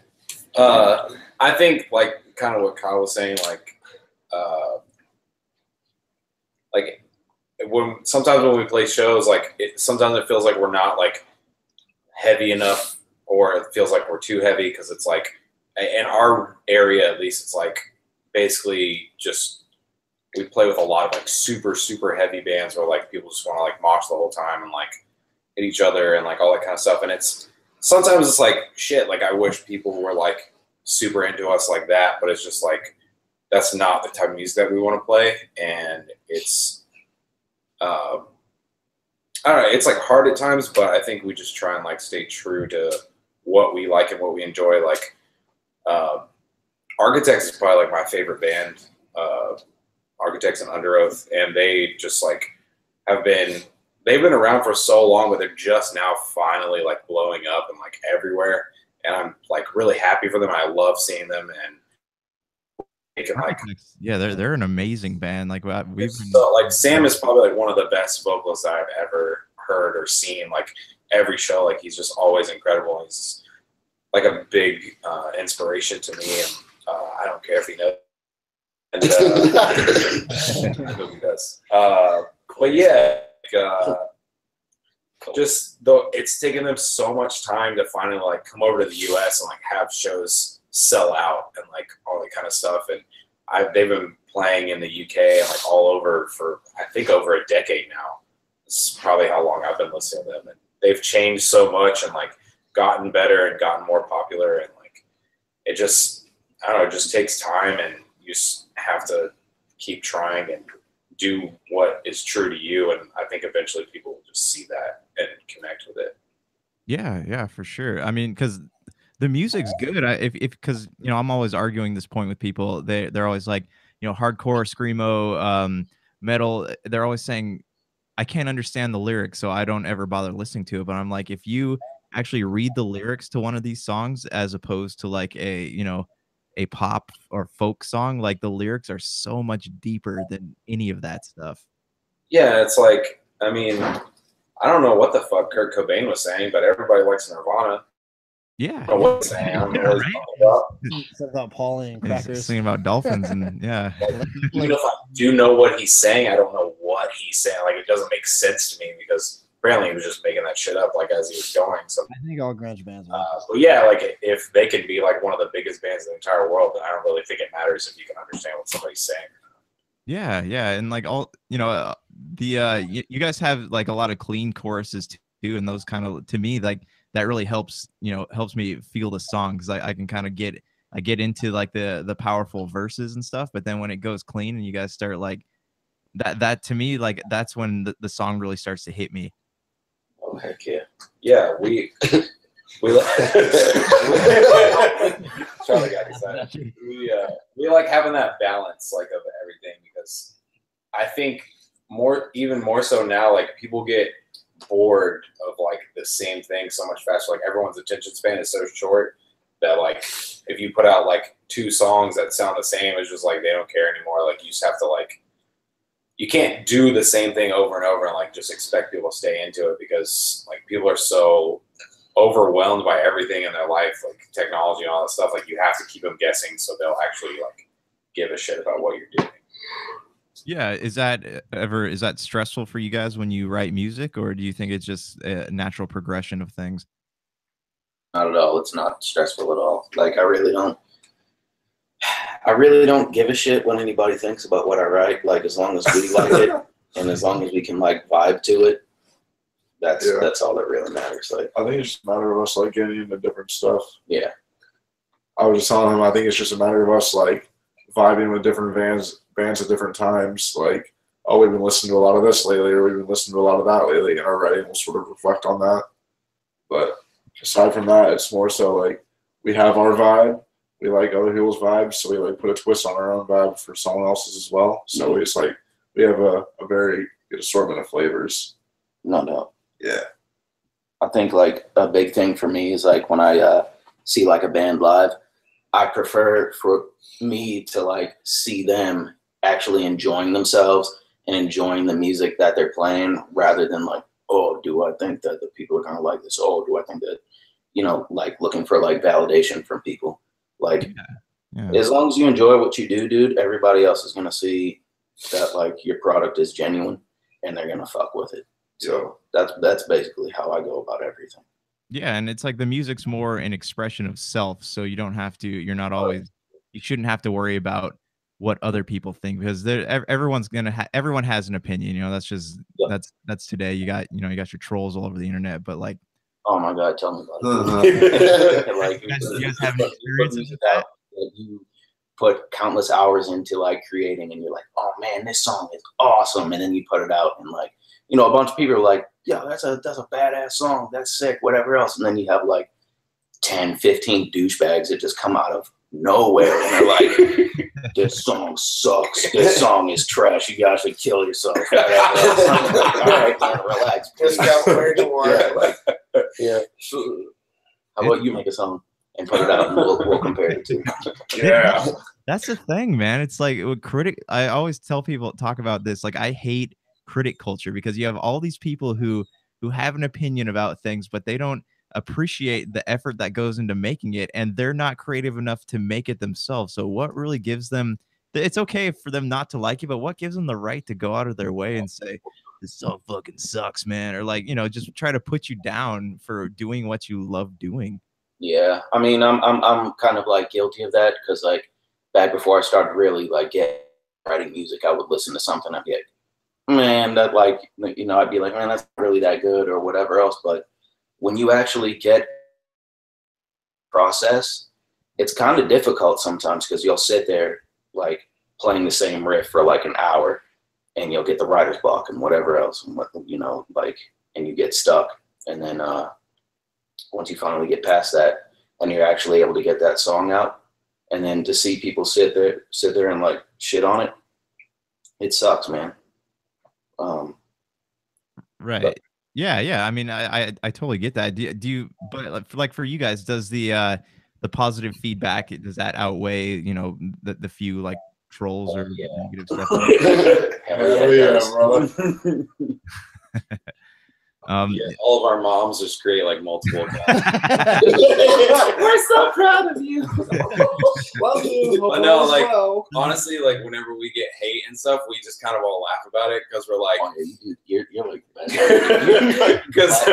I think like kind of what Kyle was saying, like sometimes when we play shows, like sometimes it feels like we're not like heavy enough, or it feels like we're too heavy, because it's like in our area at least, it's like basically just we play with a lot of like super super heavy bands where like people just want to like mosh the whole time and like hit each other and like all that kind of stuff. And it's sometimes it's like shit, like I wish people were like super into us like that, but it's just like that's not the type of music that we want to play. And it's I don't know, it's like hard at times, but I think we just try and like stay true to what we like and what we enjoy. Like Architects is probably like my favorite band, Architects and Under Oath, and they just like they've been around for so long, but they're just now finally like blowing up and like everywhere. And I'm like really happy for them. I love seeing them, and they can like, yeah, they're an amazing band. Like we've so, like Sam is probably like one of the best vocalists I've ever heard or seen. Like every show, like he's just always incredible. He's like a big inspiration to me, and I don't care if he knows. And I hope he does. But yeah. Just though it's taken them so much time to finally like come over to the US and like have shows sell out and like all that kind of stuff. And they've been playing in the UK and like all over for I think over a decade now. It's probably how long I've been listening to them. And they've changed so much and like gotten better and gotten more popular, and like it just I don't know, it just takes time, and you just have to keep trying and do what is true to you. And I think eventually people will just see that and connect with it. Yeah, for sure. I mean, because the music's good. Because I'm always arguing this point with people. They're always like, hardcore, screamo, metal. They're always saying, I can't understand the lyrics, so I don't ever bother listening to it. But I'm like, if you actually read the lyrics to one of these songs, as opposed to like a pop or folk song, like the lyrics are so much deeper than any of that stuff. Yeah, it's like, I mean, I don't know what the fuck Kurt Cobain was saying, but everybody likes Nirvana. Yeah. Oh, what's that? I don't know what he's Right? talking about. Said about Polly and He's crackers. singing about dolphins and yeah. Even if I do know what he's saying, I don't know what he's saying. Like, it doesn't make sense to me because apparently he was just making that shit up like as he was going. So, I think all grunge bands. Are but yeah, like if they can be like one of the biggest bands in the entire world, then I don't really think it matters if you can understand what somebody's saying. Yeah, yeah, and like all you guys have like a lot of clean choruses too, and those kind of to me like that really helps helps me feel the song because I can kind of get into like the powerful verses and stuff, but then when it goes clean and you guys start like that to me like that's when the song really starts to hit me. Oh heck yeah, yeah we Charlie got excited. We like having that balance like of everything because I think even more so now like people get bored of like the same thing so much faster. Like everyone's attention span is so short that like if you put out like 2 songs that sound the same, it's just like they don't care anymore. Like you just have to like you can't do the same thing over and over and like just expect people to stay into it because like people are so overwhelmed by everything in their life, like technology and all that stuff. Like you have to keep them guessing so they'll actually like give a shit about what you're doing. Yeah, is that stressful for you guys when you write music, or do you think it's just a natural progression of things? Not at all. It's not stressful at all. Like I really don't give a shit what anybody thinks about what I write. Like as long as we like it and as long as we can like vibe to it, that's all that really matters. Like I think it's just a matter of us like getting into different stuff. Yeah. I was just telling him I think it's just a matter of us like vibing with different bands at different times. Like, oh, we've been listening to a lot of this lately, or we've been listening to a lot of that lately, and our writing will sort of reflect on that. But aside from that, it's more so like we have our vibe. We like other people's vibes, so we like put a twist on our own vibe for someone else's as well. So we just like we have a very good assortment of flavors. No doubt. Yeah. I think like a big thing for me is like when I see like a band live, I prefer for me to like see them actually enjoying themselves and enjoying the music that they're playing rather than like, oh, do I think that the people are going to like this? Oh, do I think that, like looking for like validation from people. Like as long as you enjoy what you do, dude, everybody else is going to see that like your product is genuine and they're going to fuck with it. So that's basically how I go about everything. Yeah, and it's like the music's more an expression of self, so you don't have to. You're not always. You shouldn't have to worry about what other people think because everyone's gonna. Everyone has an opinion. That's just that's today. You got you got your trolls all over the internet, but like. Oh my God, tell me about it. Like you guys have any experiences with that? You put countless hours into like creating, and you're like, oh man, this song is awesome, and then you put it out, and like. A bunch of people are like, yeah, that's a badass song. That's sick, whatever else. And then you have like 10, 15 douchebags that just come out of nowhere. And they're like, this song sucks. This song is trash. You guys should kill yourself. All right, man, relax. Just got where you are. Yeah. How about you make a song and put it out and we'll compare it to. Yeah. That's the thing, man. It's like I always tell people, talk about this. Like I hate critic culture because you have all these people who have an opinion about things, but they don't appreciate the effort that goes into making it, and they're not creative enough to make it themselves. So what really gives them it's okay for them not to like it, but what gives them the right to go out of their way and say this song fucking sucks, man, or like just try to put you down for doing what you love doing? Yeah, I mean, I'm kind of like guilty of that because like back before I started really like writing music, I would listen to something, I'd be like, man, that like, I'd be like, man, that's not really that good or whatever else. But when you actually get process, it's kind of difficult sometimes because you'll sit there like playing the same riff for like an hour and you'll get the writer's block and whatever else, and like, and you get stuck. And then once you finally get past that and you're actually able to get that song out, and then to see people sit there and like shit on it, it sucks, man. Right. But, yeah. I mean, I totally get that. Do you, but like for you guys, does the positive feedback, does that outweigh, the few like trolls or negative stuff? Hell yeah, brother. All of our moms just create like multiple accounts. We're so proud of you. Love you. But no, like honestly, like whenever we get hate and stuff, we just kind of all laugh about it because we're like, you're like, because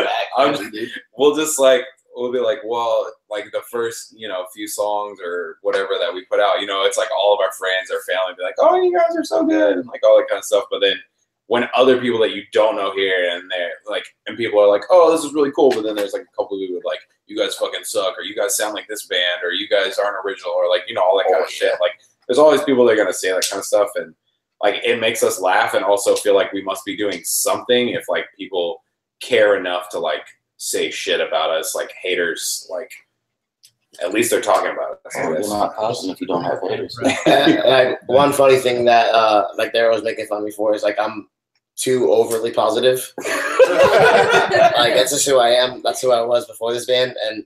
we'll just like. We'll be like, well, like the first, few songs or whatever that we put out, it's like all of our friends or family be like, oh, you guys are so good, and like all that kind of stuff. But then when other people that you don't know hear and they're like, and people are like, oh, this is really cool, but then there's like a couple of people like, you guys fucking suck, or you guys sound like this band, or you guys aren't original, or like, all that kind of shit. Like, there's always people that are gonna say that kind of stuff, and like it makes us laugh and also feel like we must be doing something if like people care enough to like say shit about us, like haters, like at least they're talking about us. You're not positive if you don't have haters. Like, one funny thing that like they always making fun of me for is like I'm too overly positive. Like that's just who I am. That's who I was before this band, and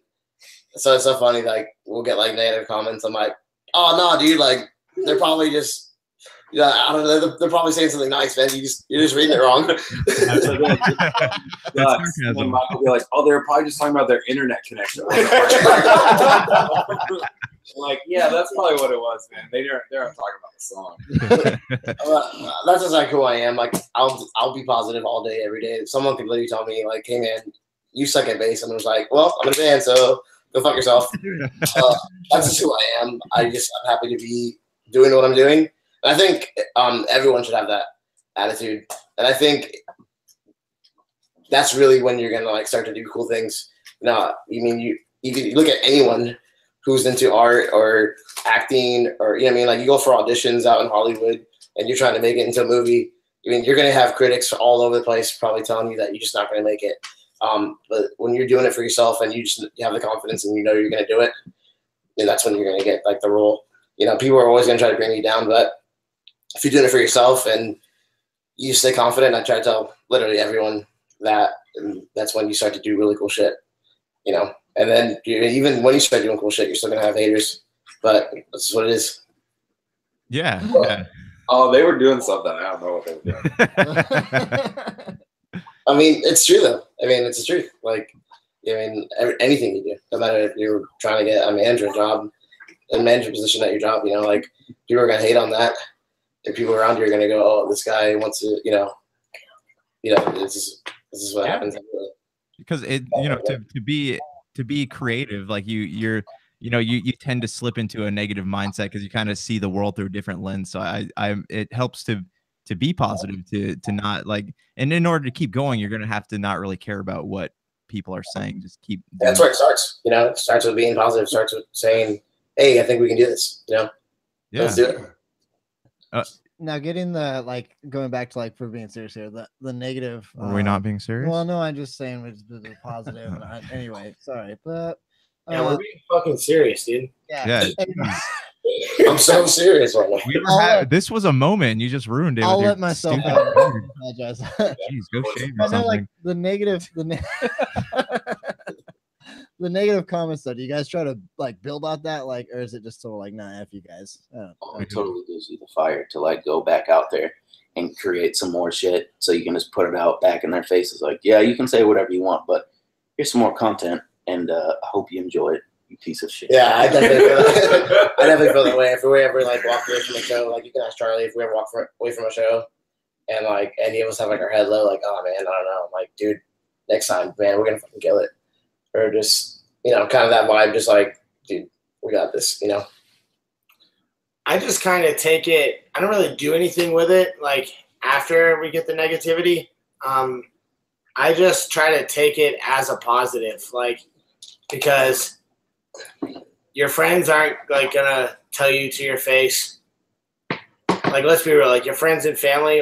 so it's so funny. Like we'll get like negative comments. I'm like, oh no, dude. Like they're probably just. Yeah, I don't know. They're probably saying something nice, man. You're just reading it wrong. And Mike will be like, "Oh, they're probably just talking about their internet connection." Like, yeah, that's probably what it was, man. They're talking about the song. That's just like who I am. Like, I'll be positive all day, every day. Someone could literally tell me, like, "Hey, man, you suck at bass," and I was like, "Well, I'm in a band, so go fuck yourself." That's just who I am. I'm happy to be doing what I'm doing. I think everyone should have that attitude, and I think that's really when you're gonna like start to do cool things. Now, you can look at anyone who's into art or acting, or like you go for auditions out in Hollywood, and you're trying to make it into a movie. You're gonna have critics all over the place, probably telling you that you're just not gonna make it. But when you're doing it for yourself, and you have the confidence, and you're gonna do it, then that's when you're gonna get like the role. People are always gonna try to bring you down, but if you're doing it for yourself and you stay confident, I try to tell literally everyone that, and that's when you start to do really cool shit, And then even when you start doing cool shit, you're still gonna have haters, but that's what it is. Yeah. Oh, they were doing something. I don't know what they were doing. It's true though. It's the truth. Like, anything you do, no matter if you're trying to get a manager job, a manager position at your job, like people are gonna hate on that. And people around you are gonna go, "Oh, this guy wants to," this is what happens. Because to be creative, like you tend to slip into a negative mindset because you kind of see the world through a different lens. So it helps to be positive, to not like, and in order to keep going, you're gonna have to not really care about what people are saying. Just keep. That's where it starts. It starts with being positive. It starts with saying, "Hey, I think we can do this." Yeah. Let's do it. Now getting going back to for being serious here, the negative. Are we not being serious? Well, no, I'm just saying it's positive. Anyway, sorry, but yeah, we're being fucking serious, dude. Yeah. I'm so serious right now. This was a moment, and you just ruined it. I'll let myself out. I apologize. Jeez, go shave or something. The negative comments though, do you guys try to build out that or is it just sort of nah, F you guys? It totally gives you the fire to go back out there and create some more shit, so you can just put it out back in their faces. Yeah, you can say whatever you want, but here's some more content, and I hope you enjoy it, you piece of shit. Yeah, I definitely feel that way. If we ever walk away from a show, you can ask Charlie if we ever walk away from a show, and any of us have our head low, oh man, I don't know. I'm like, dude, next time, man, we're gonna fucking kill it. Or just, kind of that vibe, just dude, we got this, I just kind of take it, I don't really do anything with it, after we get the negativity. I just try to take it as a positive, because your friends aren't, gonna tell you to your face. Let's be real, your friends and family,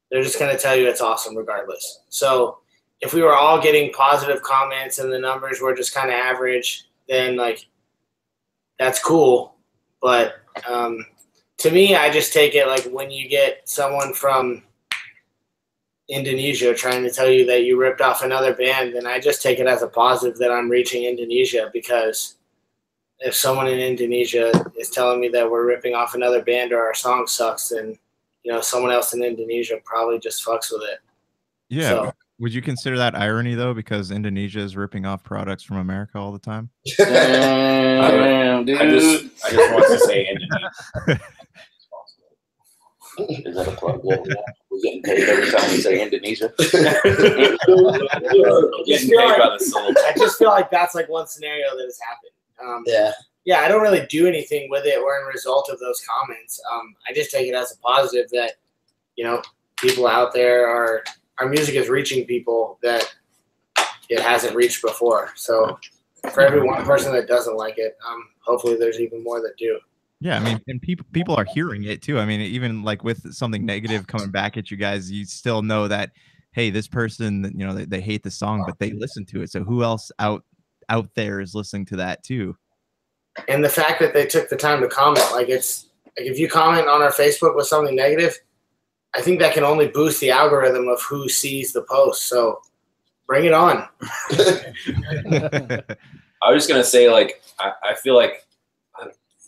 they're just gonna tell you it's awesome regardless. So, if we were all getting positive comments and the numbers were just kind of average, then that's cool. But to me, I just take it when you get someone from Indonesia trying to tell you that you ripped off another band, then I just take it as a positive that I'm reaching Indonesia, because if someone in Indonesia is telling me that we're ripping off another band or our song sucks, then someone else in Indonesia probably just fucks with it. Yeah. So, Would you consider that irony though, because Indonesia is ripping off products from America all the time? Damn, dude. I just want to say Indonesia. Is that a plug? Yeah, we're getting paid every time we say Indonesia. I just feel like that's like one scenario that has happened. Yeah, I don't really do anything with it or in result of those comments. I just take it as a positive that, you know, people out there our music is reaching people that it hasn't reached before. So for every one person that doesn't like it, hopefully there's even more that do. Yeah, I mean, and people are hearing it too. I mean, even like with something negative coming back at you guys, you still know that, hey, this person, you know, they hate the song, but they listen to it. So who else out there is listening to that too? And the fact that they took the time to comment, like it's like if you comment on our Facebook with something negative, I think that can only boost the algorithm of who sees the post. So bring it on. I was just gonna say, like, I feel like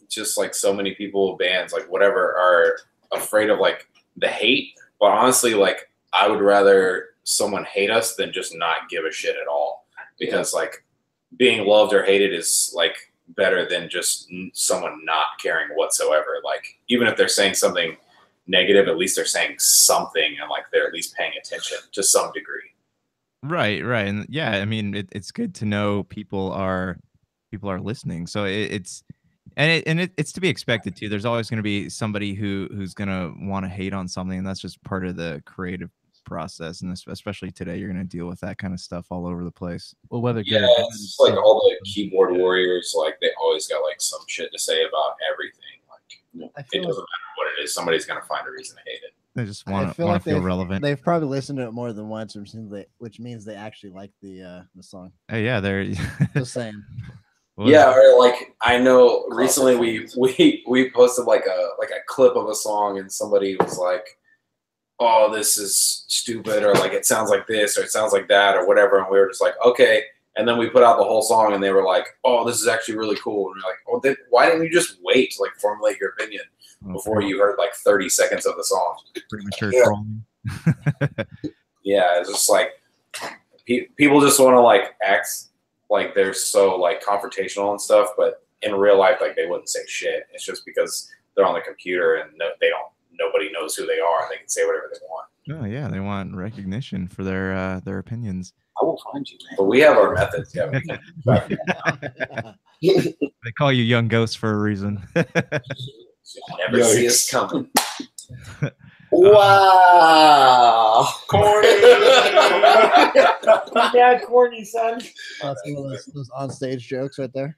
just like so many people, bands, like whatever, are afraid of like the hate. But honestly, like I would rather someone hate us than just not give a shit at all. Because like being loved or hated is like better than just someone not caring whatsoever. Like even if they're saying something negative, at least they're saying something and like they're at least paying attention to some degree. Right. And yeah, I mean, it's good to know people are listening. So it's to be expected too. There's always going to be somebody who's going to want to hate on something, and that's just part of the creative process. And especially today, you're going to deal with that kind of stuff all over the place. Well, whether yeah, it's like all the keyboard warriors, like they always got like some shit to say about everything. Like it doesn't matter what it is, somebody's going to find a reason to hate it. They just want to feel relevant. They've probably listened to it more than once, which means they actually like the song. Hey, yeah, they're just saying. Yeah, or like I know recently we posted like a clip of a song and somebody was like, "Oh, this is stupid," or like it sounds like this or it sounds like that or whatever, and we were just like, "Okay." And then we put out the whole song and they were like, "Oh, this is actually really cool." And we're like, "Oh, why didn't you just wait to like formulate your opinion before you heard like 30 seconds of the song?" Premature trolling. Yeah, it's just like people just want to like act like they're so like confrontational and stuff, but in real life, like they wouldn't say shit. It's just because they're on the computer and nobody knows who they are and they can say whatever they want. Oh yeah, they want recognition for their opinions. I will find you, man. But we have our methods. Yeah, they call you Young Ghost for a reason. Never see us coming. Wow. Corny. Yeah, corny, son. That's one of those on-stage jokes right there.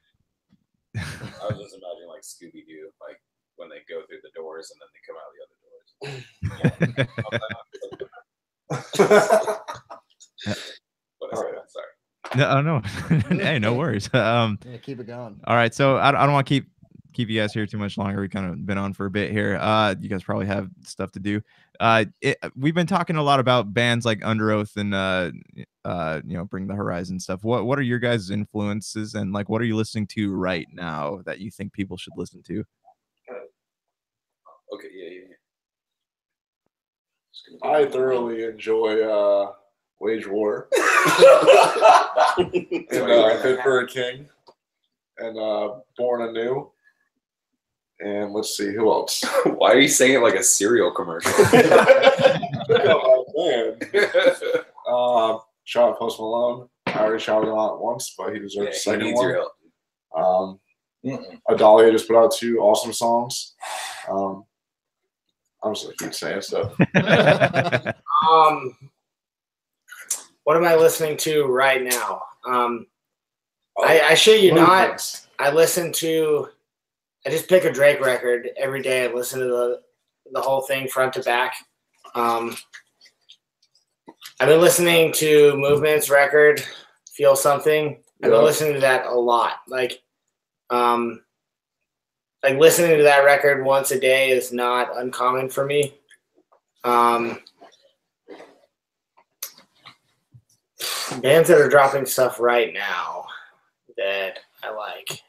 I was just imagining like Scooby-Doo, like when they go through the doors and then they come out the other doors. What is that? Sorry. No. Hey, no worries. Yeah, keep it going. All right, so I don't want to keep you guys here too much longer. We kind of been on for a bit here. You guys probably have stuff to do. We've been talking a lot about bands like Under Oath and Bring the Horizon stuff. What are your guys' influences, and like what are you listening to right now that you think people should listen to? Okay, yeah. I thoroughly enjoy Wage War and Fit for a King and Born Anew. And let's see, who else? Why are you saying it like a cereal commercial? Oh, man. Shout out Post Malone. I already shouted him out once, but he deserves a second one. Adalia just put out 2 awesome songs. I'm just gonna keep saying stuff. What am I listening to right now? I shit you not. I just pick a Drake record every day. I listen to the whole thing front to back. I've been listening to Movement's record, Feel Something. I've been listening to that a lot. Like listening to that record once a day is not uncommon for me. Bands that are dropping stuff right now that I like.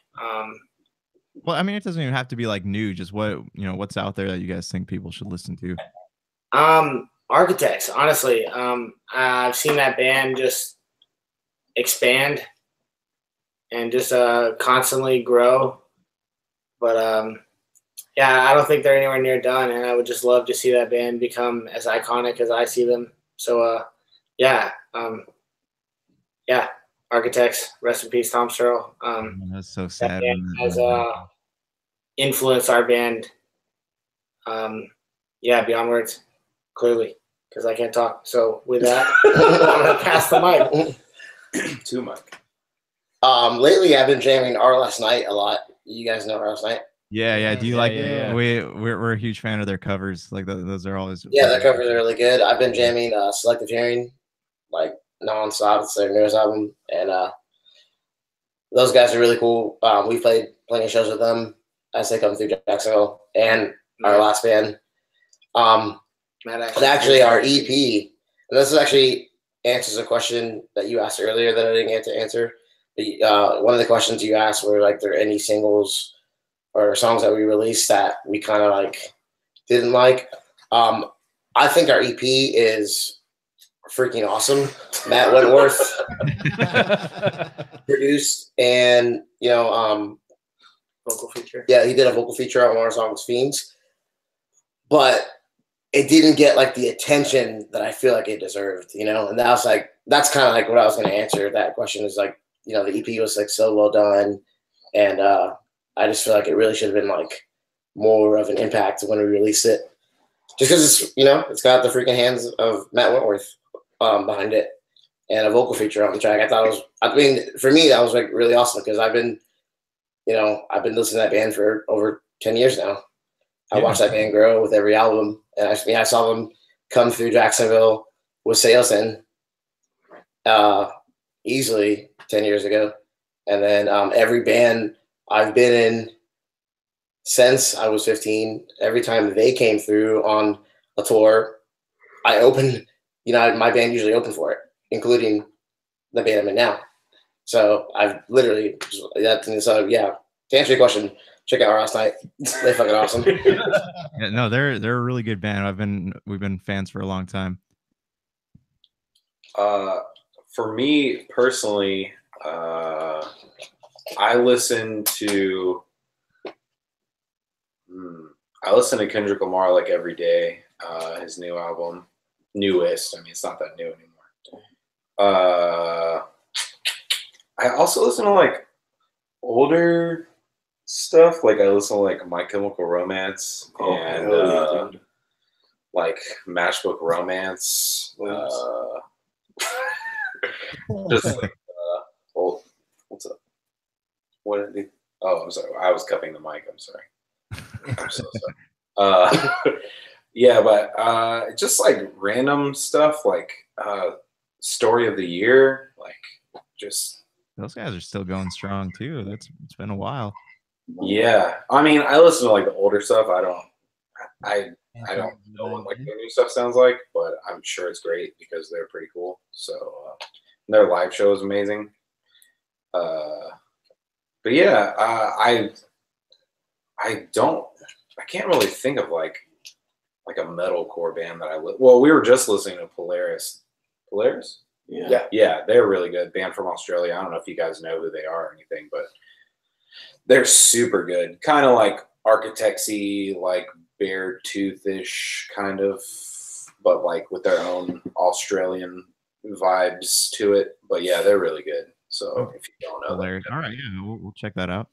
Well, I mean, it doesn't even have to be like new. Just what's out there that you guys think people should listen to. Architects, honestly. I've seen that band just expand and just constantly grow. But yeah, I don't think they're anywhere near done, and I would just love to see that band become as iconic as I see them. So yeah, Architects, rest in peace, Tom Searle. That's so sad. That band has influenced our band. Yeah, beyond words, clearly, because I can't talk. So with that, I'm gonna pass the mic. To Mike. Lately I've been jamming Our Last Night a lot. You guys know Our Last Night? Yeah. Do you like? yeah. We're a huge fan of their covers. Like those are always. Yeah, their covers are really good. I've been jamming Selective Hearing like nonstop. It's their newest album, and those guys are really cool. We played plenty of shows with them as they come through Jacksonville, and our last band. But actually, our EP, and this actually answers a question that you asked earlier that I didn't get to answer. One of the questions you asked were like, there any singles or songs that we released that we kind of like didn't like? I think our EP is freaking awesome. Matt Wentworth produced, and Vocal feature. Yeah, he did a vocal feature on one of our songs, Fiends. But it didn't get like the attention that I feel like it deserved, and that's kind of like what I was going to answer that question is like, the EP was like so well done, and I just feel like it really should have been like more of an impact when we released it, just because it's it's got the freaking hands of Matt Wentworth behind it and a vocal feature on the track. For me that was like really awesome because I've been listening to that band for over 10 years now. I watched that band grow with every album, and I saw them come through Jacksonville with Sailsin easily 10 years ago. And then every band I've been in since I was 15, every time they came through on a tour, I opened, my band usually opened for it, including the band I'm in now. So I've literally, yeah, to answer your question, check out Our Last Night. They're fucking awesome. Yeah, no, they're a really good band. We've been fans for a long time. For me personally, I listen to Kendrick Lamar like every day. His new album, newest. I mean, it's not that new anymore. I also listen to like older stuff. Like I listen to like My Chemical Romance and like Matchbook Romance. Just like what's up? What did it do? Oh, I'm sorry. I was cupping the mic. I'm sorry. I'm so sorry. Yeah, but just like random stuff, like Story of the Year, like just those guys are still going strong too. It's been a while. Yeah, I mean, I listen to like the older stuff. I don't know what like their new stuff sounds like, but I'm sure it's great because they're pretty cool. So their live show is amazing. But yeah, I can't really think of like a metalcore band that well, we were just listening to Polaris. Polaris? Yeah, they're really good. Band from Australia. I don't know if you guys know who they are or anything, but they're super good. Kind of like Architects-y, like Beartooth-ish kind of, but like with their own Australian vibes to it. But yeah, they're really good. So if you don't know them, all right, yeah, we'll check that out.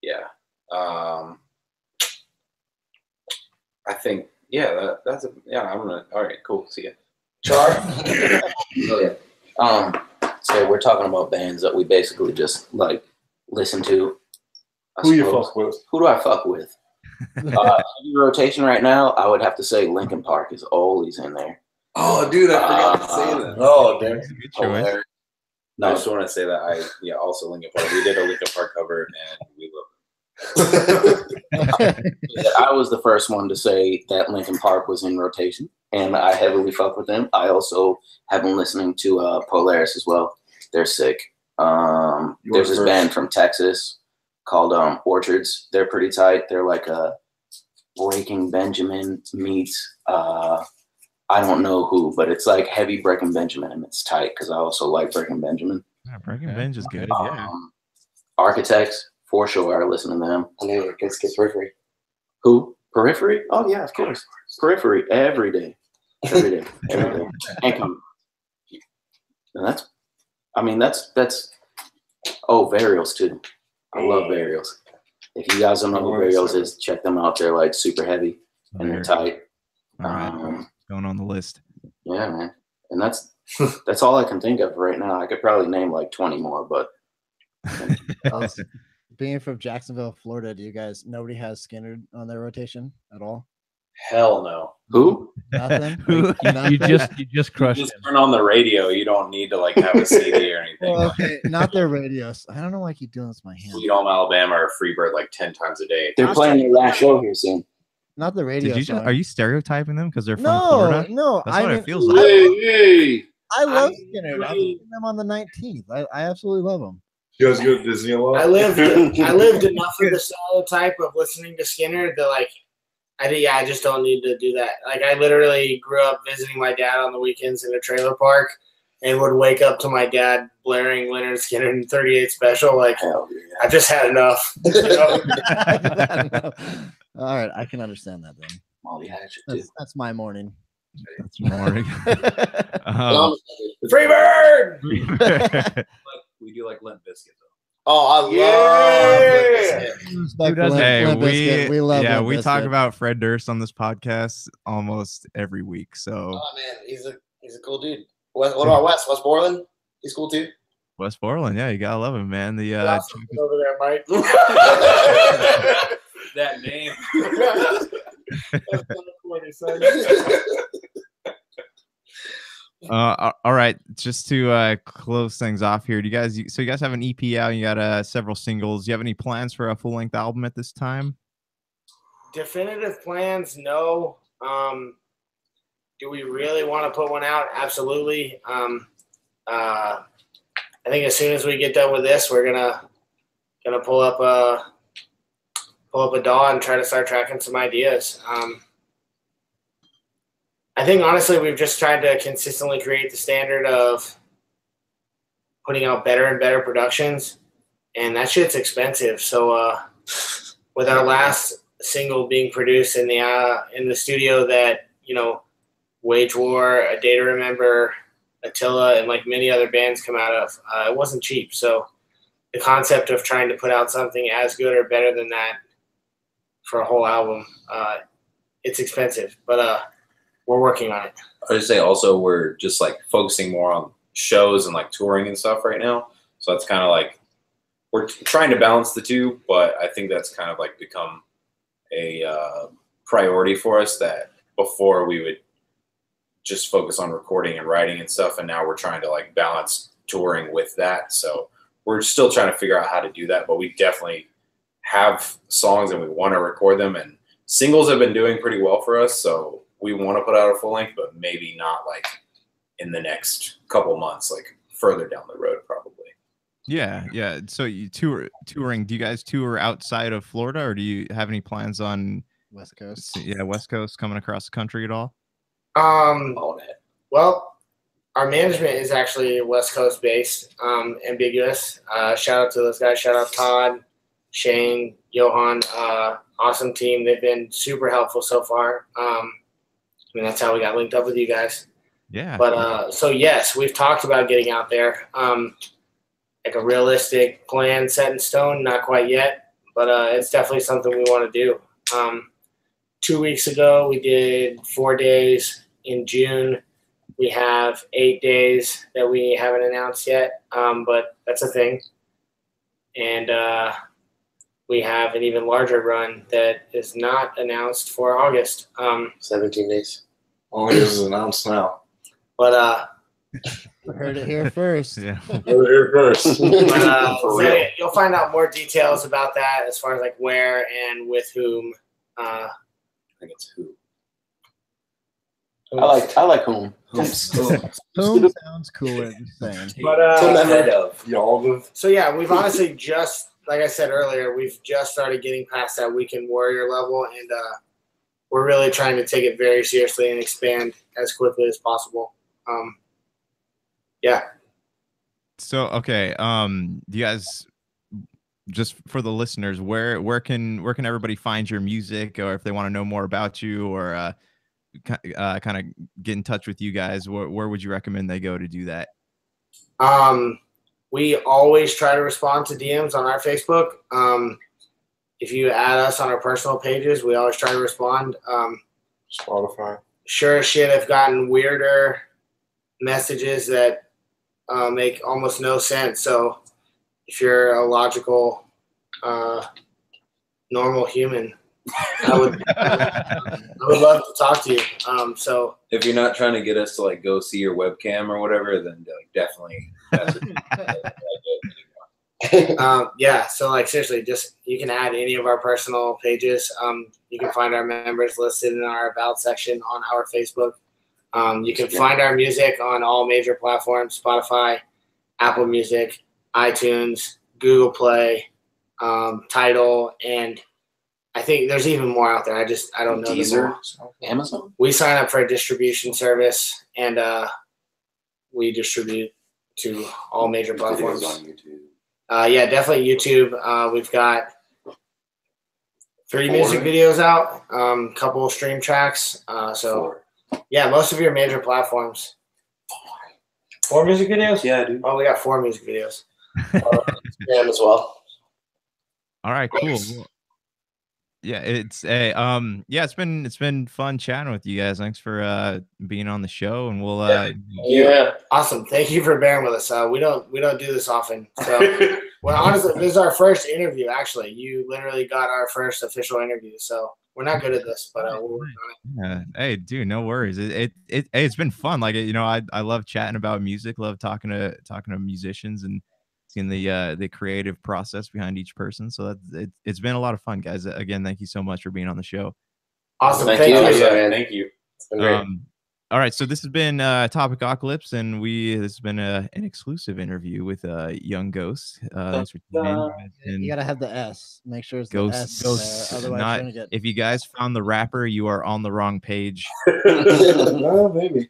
Yeah. I think that's I'm gonna. All right, cool. See ya. Char. Okay. So we're talking about bands that we basically just like listen to. Who you fuck with? Who do I fuck with? In rotation right now, I would have to say Linkin Park is always in there. Oh, dude, I forgot to say that. Oh, damn. Good choice. No, I just want to say that also Linkin Park. We did a Linkin Park cover and we love it. I was the first one to say that Linkin Park was in rotation, and I heavily fuck with them. I also have been listening to Polaris as well. They're sick. There's this band from Texas called Orchards. They're pretty tight. They're like a Breaking Benjamin meets I don't know who, but it's like heavy Breaking Benjamin, and it's tight because I also like Breaking Benjamin. Yeah, Breaking Benj is good. Yeah. Architects, for sure. I listen to them. I knew you could skip Periphery. Who? Periphery? Oh yeah, of course. Periphery every day. Every day. Every day. And come. And that's Varials too. I love Varials. If you guys don't know who Varials is, check them out. They're like super heavy and they're tight. All right. Going on the list. Yeah, man. And that's all I can think of right now. I could probably name like 20 more, but being from Jacksonville, Florida, nobody has Skinner on their rotation at all? Hell no. Who? Nothing. You just crushed Just him. turn on the radio. You don't need to like have a CD or anything. Well, okay, not their radios. I don't know why I keep doing this with my hands. Sweet Home Alabama or Freebird like 10 times a day. They're playing their last show here soon. Not the radio. Are you stereotyping them because they're from No, Florida? no. That's what it feels like. Hey, I love Skinner. I'm seeing them on the 19th. I absolutely love them. you guys go to Disney a lot? I lived enough of the stereotype of listening to Skinner that like I just don't need to do that. Like I literally grew up visiting my dad on the weekends in a trailer park and would wake up to my dad blaring Leonard Skinner and 38 Special. Like I just had enough. You know? All right, I can understand that then. Molly Hatchet, That's my morning. That's morning. Freebird! We do like Limp Bizkit though. Oh, I love Limp Bizkit. Hey, we love Limp we talk Bizkit. about Fred Durst on this podcast almost every week. So Oh man, he's a cool dude. What about Wes? Westmoreland? He's cool too. Westmoreland, yeah, you gotta love him, man. The Over there, Mike. That name. That's kind of corny, son. all right, just to close things off here, you guys have an EP out, you got several singles. Do you have any plans for a full-length album at this time? Definitive plans, no. Do we really want to put one out? Absolutely. I think as soon as we get done with this, we're gonna pull up a DAW and try to start tracking some ideas. I think honestly we've just tried to consistently create the standard of putting out better and better productions, and that shit's expensive. So with our last single being produced in the studio that Wage War, A Day to Remember, Attila, and like many other bands come out of, it wasn't cheap. So the concept of trying to put out something as good or better than that for a whole album, it's expensive, but we're working on it. I would say also we're just like focusing more on shows and like touring and stuff right now. So that's kind of like we're trying to balance the two, but I think that's kind of like become a priority for us that before we would just focus on recording and writing and stuff. And now we're trying to like balance touring with that. So we're still trying to figure out how to do that, but we definitely have songs and we want to record them, and singles have been doing pretty well for us. So we want to put out a full length, but maybe not like in the next couple months, like further down the road, probably. Yeah. So you touring, do you guys tour outside of Florida, or do you have any plans on West Coast? Yeah, West Coast, coming across the country at all? Well, our management is actually West Coast based, Ambiguous. Shout out to those guys. Shout out Todd, Shane, Johan, awesome team. They've been super helpful so far. That's how we got linked up with you guys. Yeah. But so yes, we've talked about getting out there. Like a realistic plan set in stone, not quite yet, but it's definitely something we want to do. 2 weeks ago, we did 4 days in June. We have 8 days that we haven't announced yet, but that's a thing. And we have an even larger run that is not announced for August. 17 days. Only is announced now. But We heard it here first. Yeah. We're here first. so you'll find out more details about that as far as like where and with whom. I think it's who. I like whom. Whom sounds cooler than saying. But Y'all. so yeah, we've honestly just, like I said earlier, we've just started getting past that weekend warrior level, and we're really trying to take it very seriously and expand as quickly as possible. Yeah. So okay, do you guys, just for the listeners, where can everybody find your music, or if they want to know more about you, or kind of get in touch with you guys, where would you recommend they go to do that? We always try to respond to DMs on our Facebook. If you add us on our personal pages, we always try to respond. Spotify. Sure as shit, I've gotten weirder messages that make almost no sense. So if you're a logical, normal human, I would love to talk to you. So if you're not trying to get us to like go see your webcam or whatever, then like definitely. Yeah, so like seriously, just you can add any of our personal pages. You can find our members listed in our about section on our Facebook. You can find our music on all major platforms: Spotify, Apple Music, iTunes, Google Play, Tidal, and I think there's even more out there. I don't know. Deezer, Amazon. We sign up for a distribution service, and we distribute to all major platforms. On YouTube. Yeah, definitely YouTube. We've got 3 music videos out, couple of stream tracks. So yeah, most of your major platforms. 4 music videos? Yeah, dude. Oh, we got 4 music videos. Instagram as well. All right, cool. Well, yeah, it's it's been fun chatting with you guys. Thanks for being on the show, and we'll Awesome. Thank you for bearing with us. We don't do this often. So well, honestly, this is our first interview. Actually, you literally got our first official interview. So we're not good at this, but we'll work on it. Yeah. Hey, dude, no worries. It's been fun. Like, I love chatting about music. Love talking to musicians and seeing the creative process behind each person. So it's been a lot of fun, guys. Again, thank you so much for being on the show. Awesome. Thank you. you. Thank you. It's been great. All right, so this has been Topicocalypse, and this has been an exclusive interview with Young Ghost. Thanks for tuning in. You gotta have the S. Make sure it's Ghost. the S. There. Otherwise, Not, you're gonna get. if you guys found the rapper, you are on the wrong page. Oh, maybe.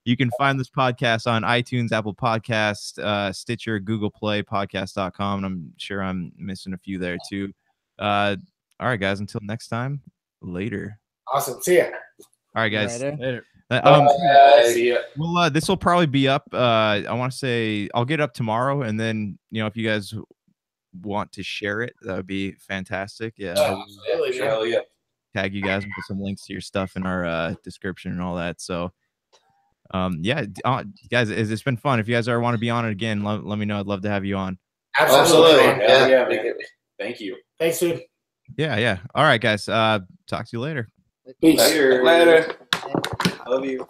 You can find this podcast on iTunes, Apple Podcasts, Stitcher, Google Play, podcast.com, and I'm sure I'm missing a few there too. All right, guys, until next time, later. Awesome. See ya. All right, guys. Later. See ya. Well, this will probably be up. I want to say I'll get up tomorrow, and then if you guys want to share it, that would be fantastic. Yeah, Absolutely. Hell yeah. tag you guys and put some links to your stuff in our description and all that. So, guys, it's been fun. If you guys ever want to be on it again, let me know. I'd love to have you on. Absolutely. Yeah. Thank you. Thanks, dude. Yeah. All right, guys. Talk to you later. Peace. Later. Love you.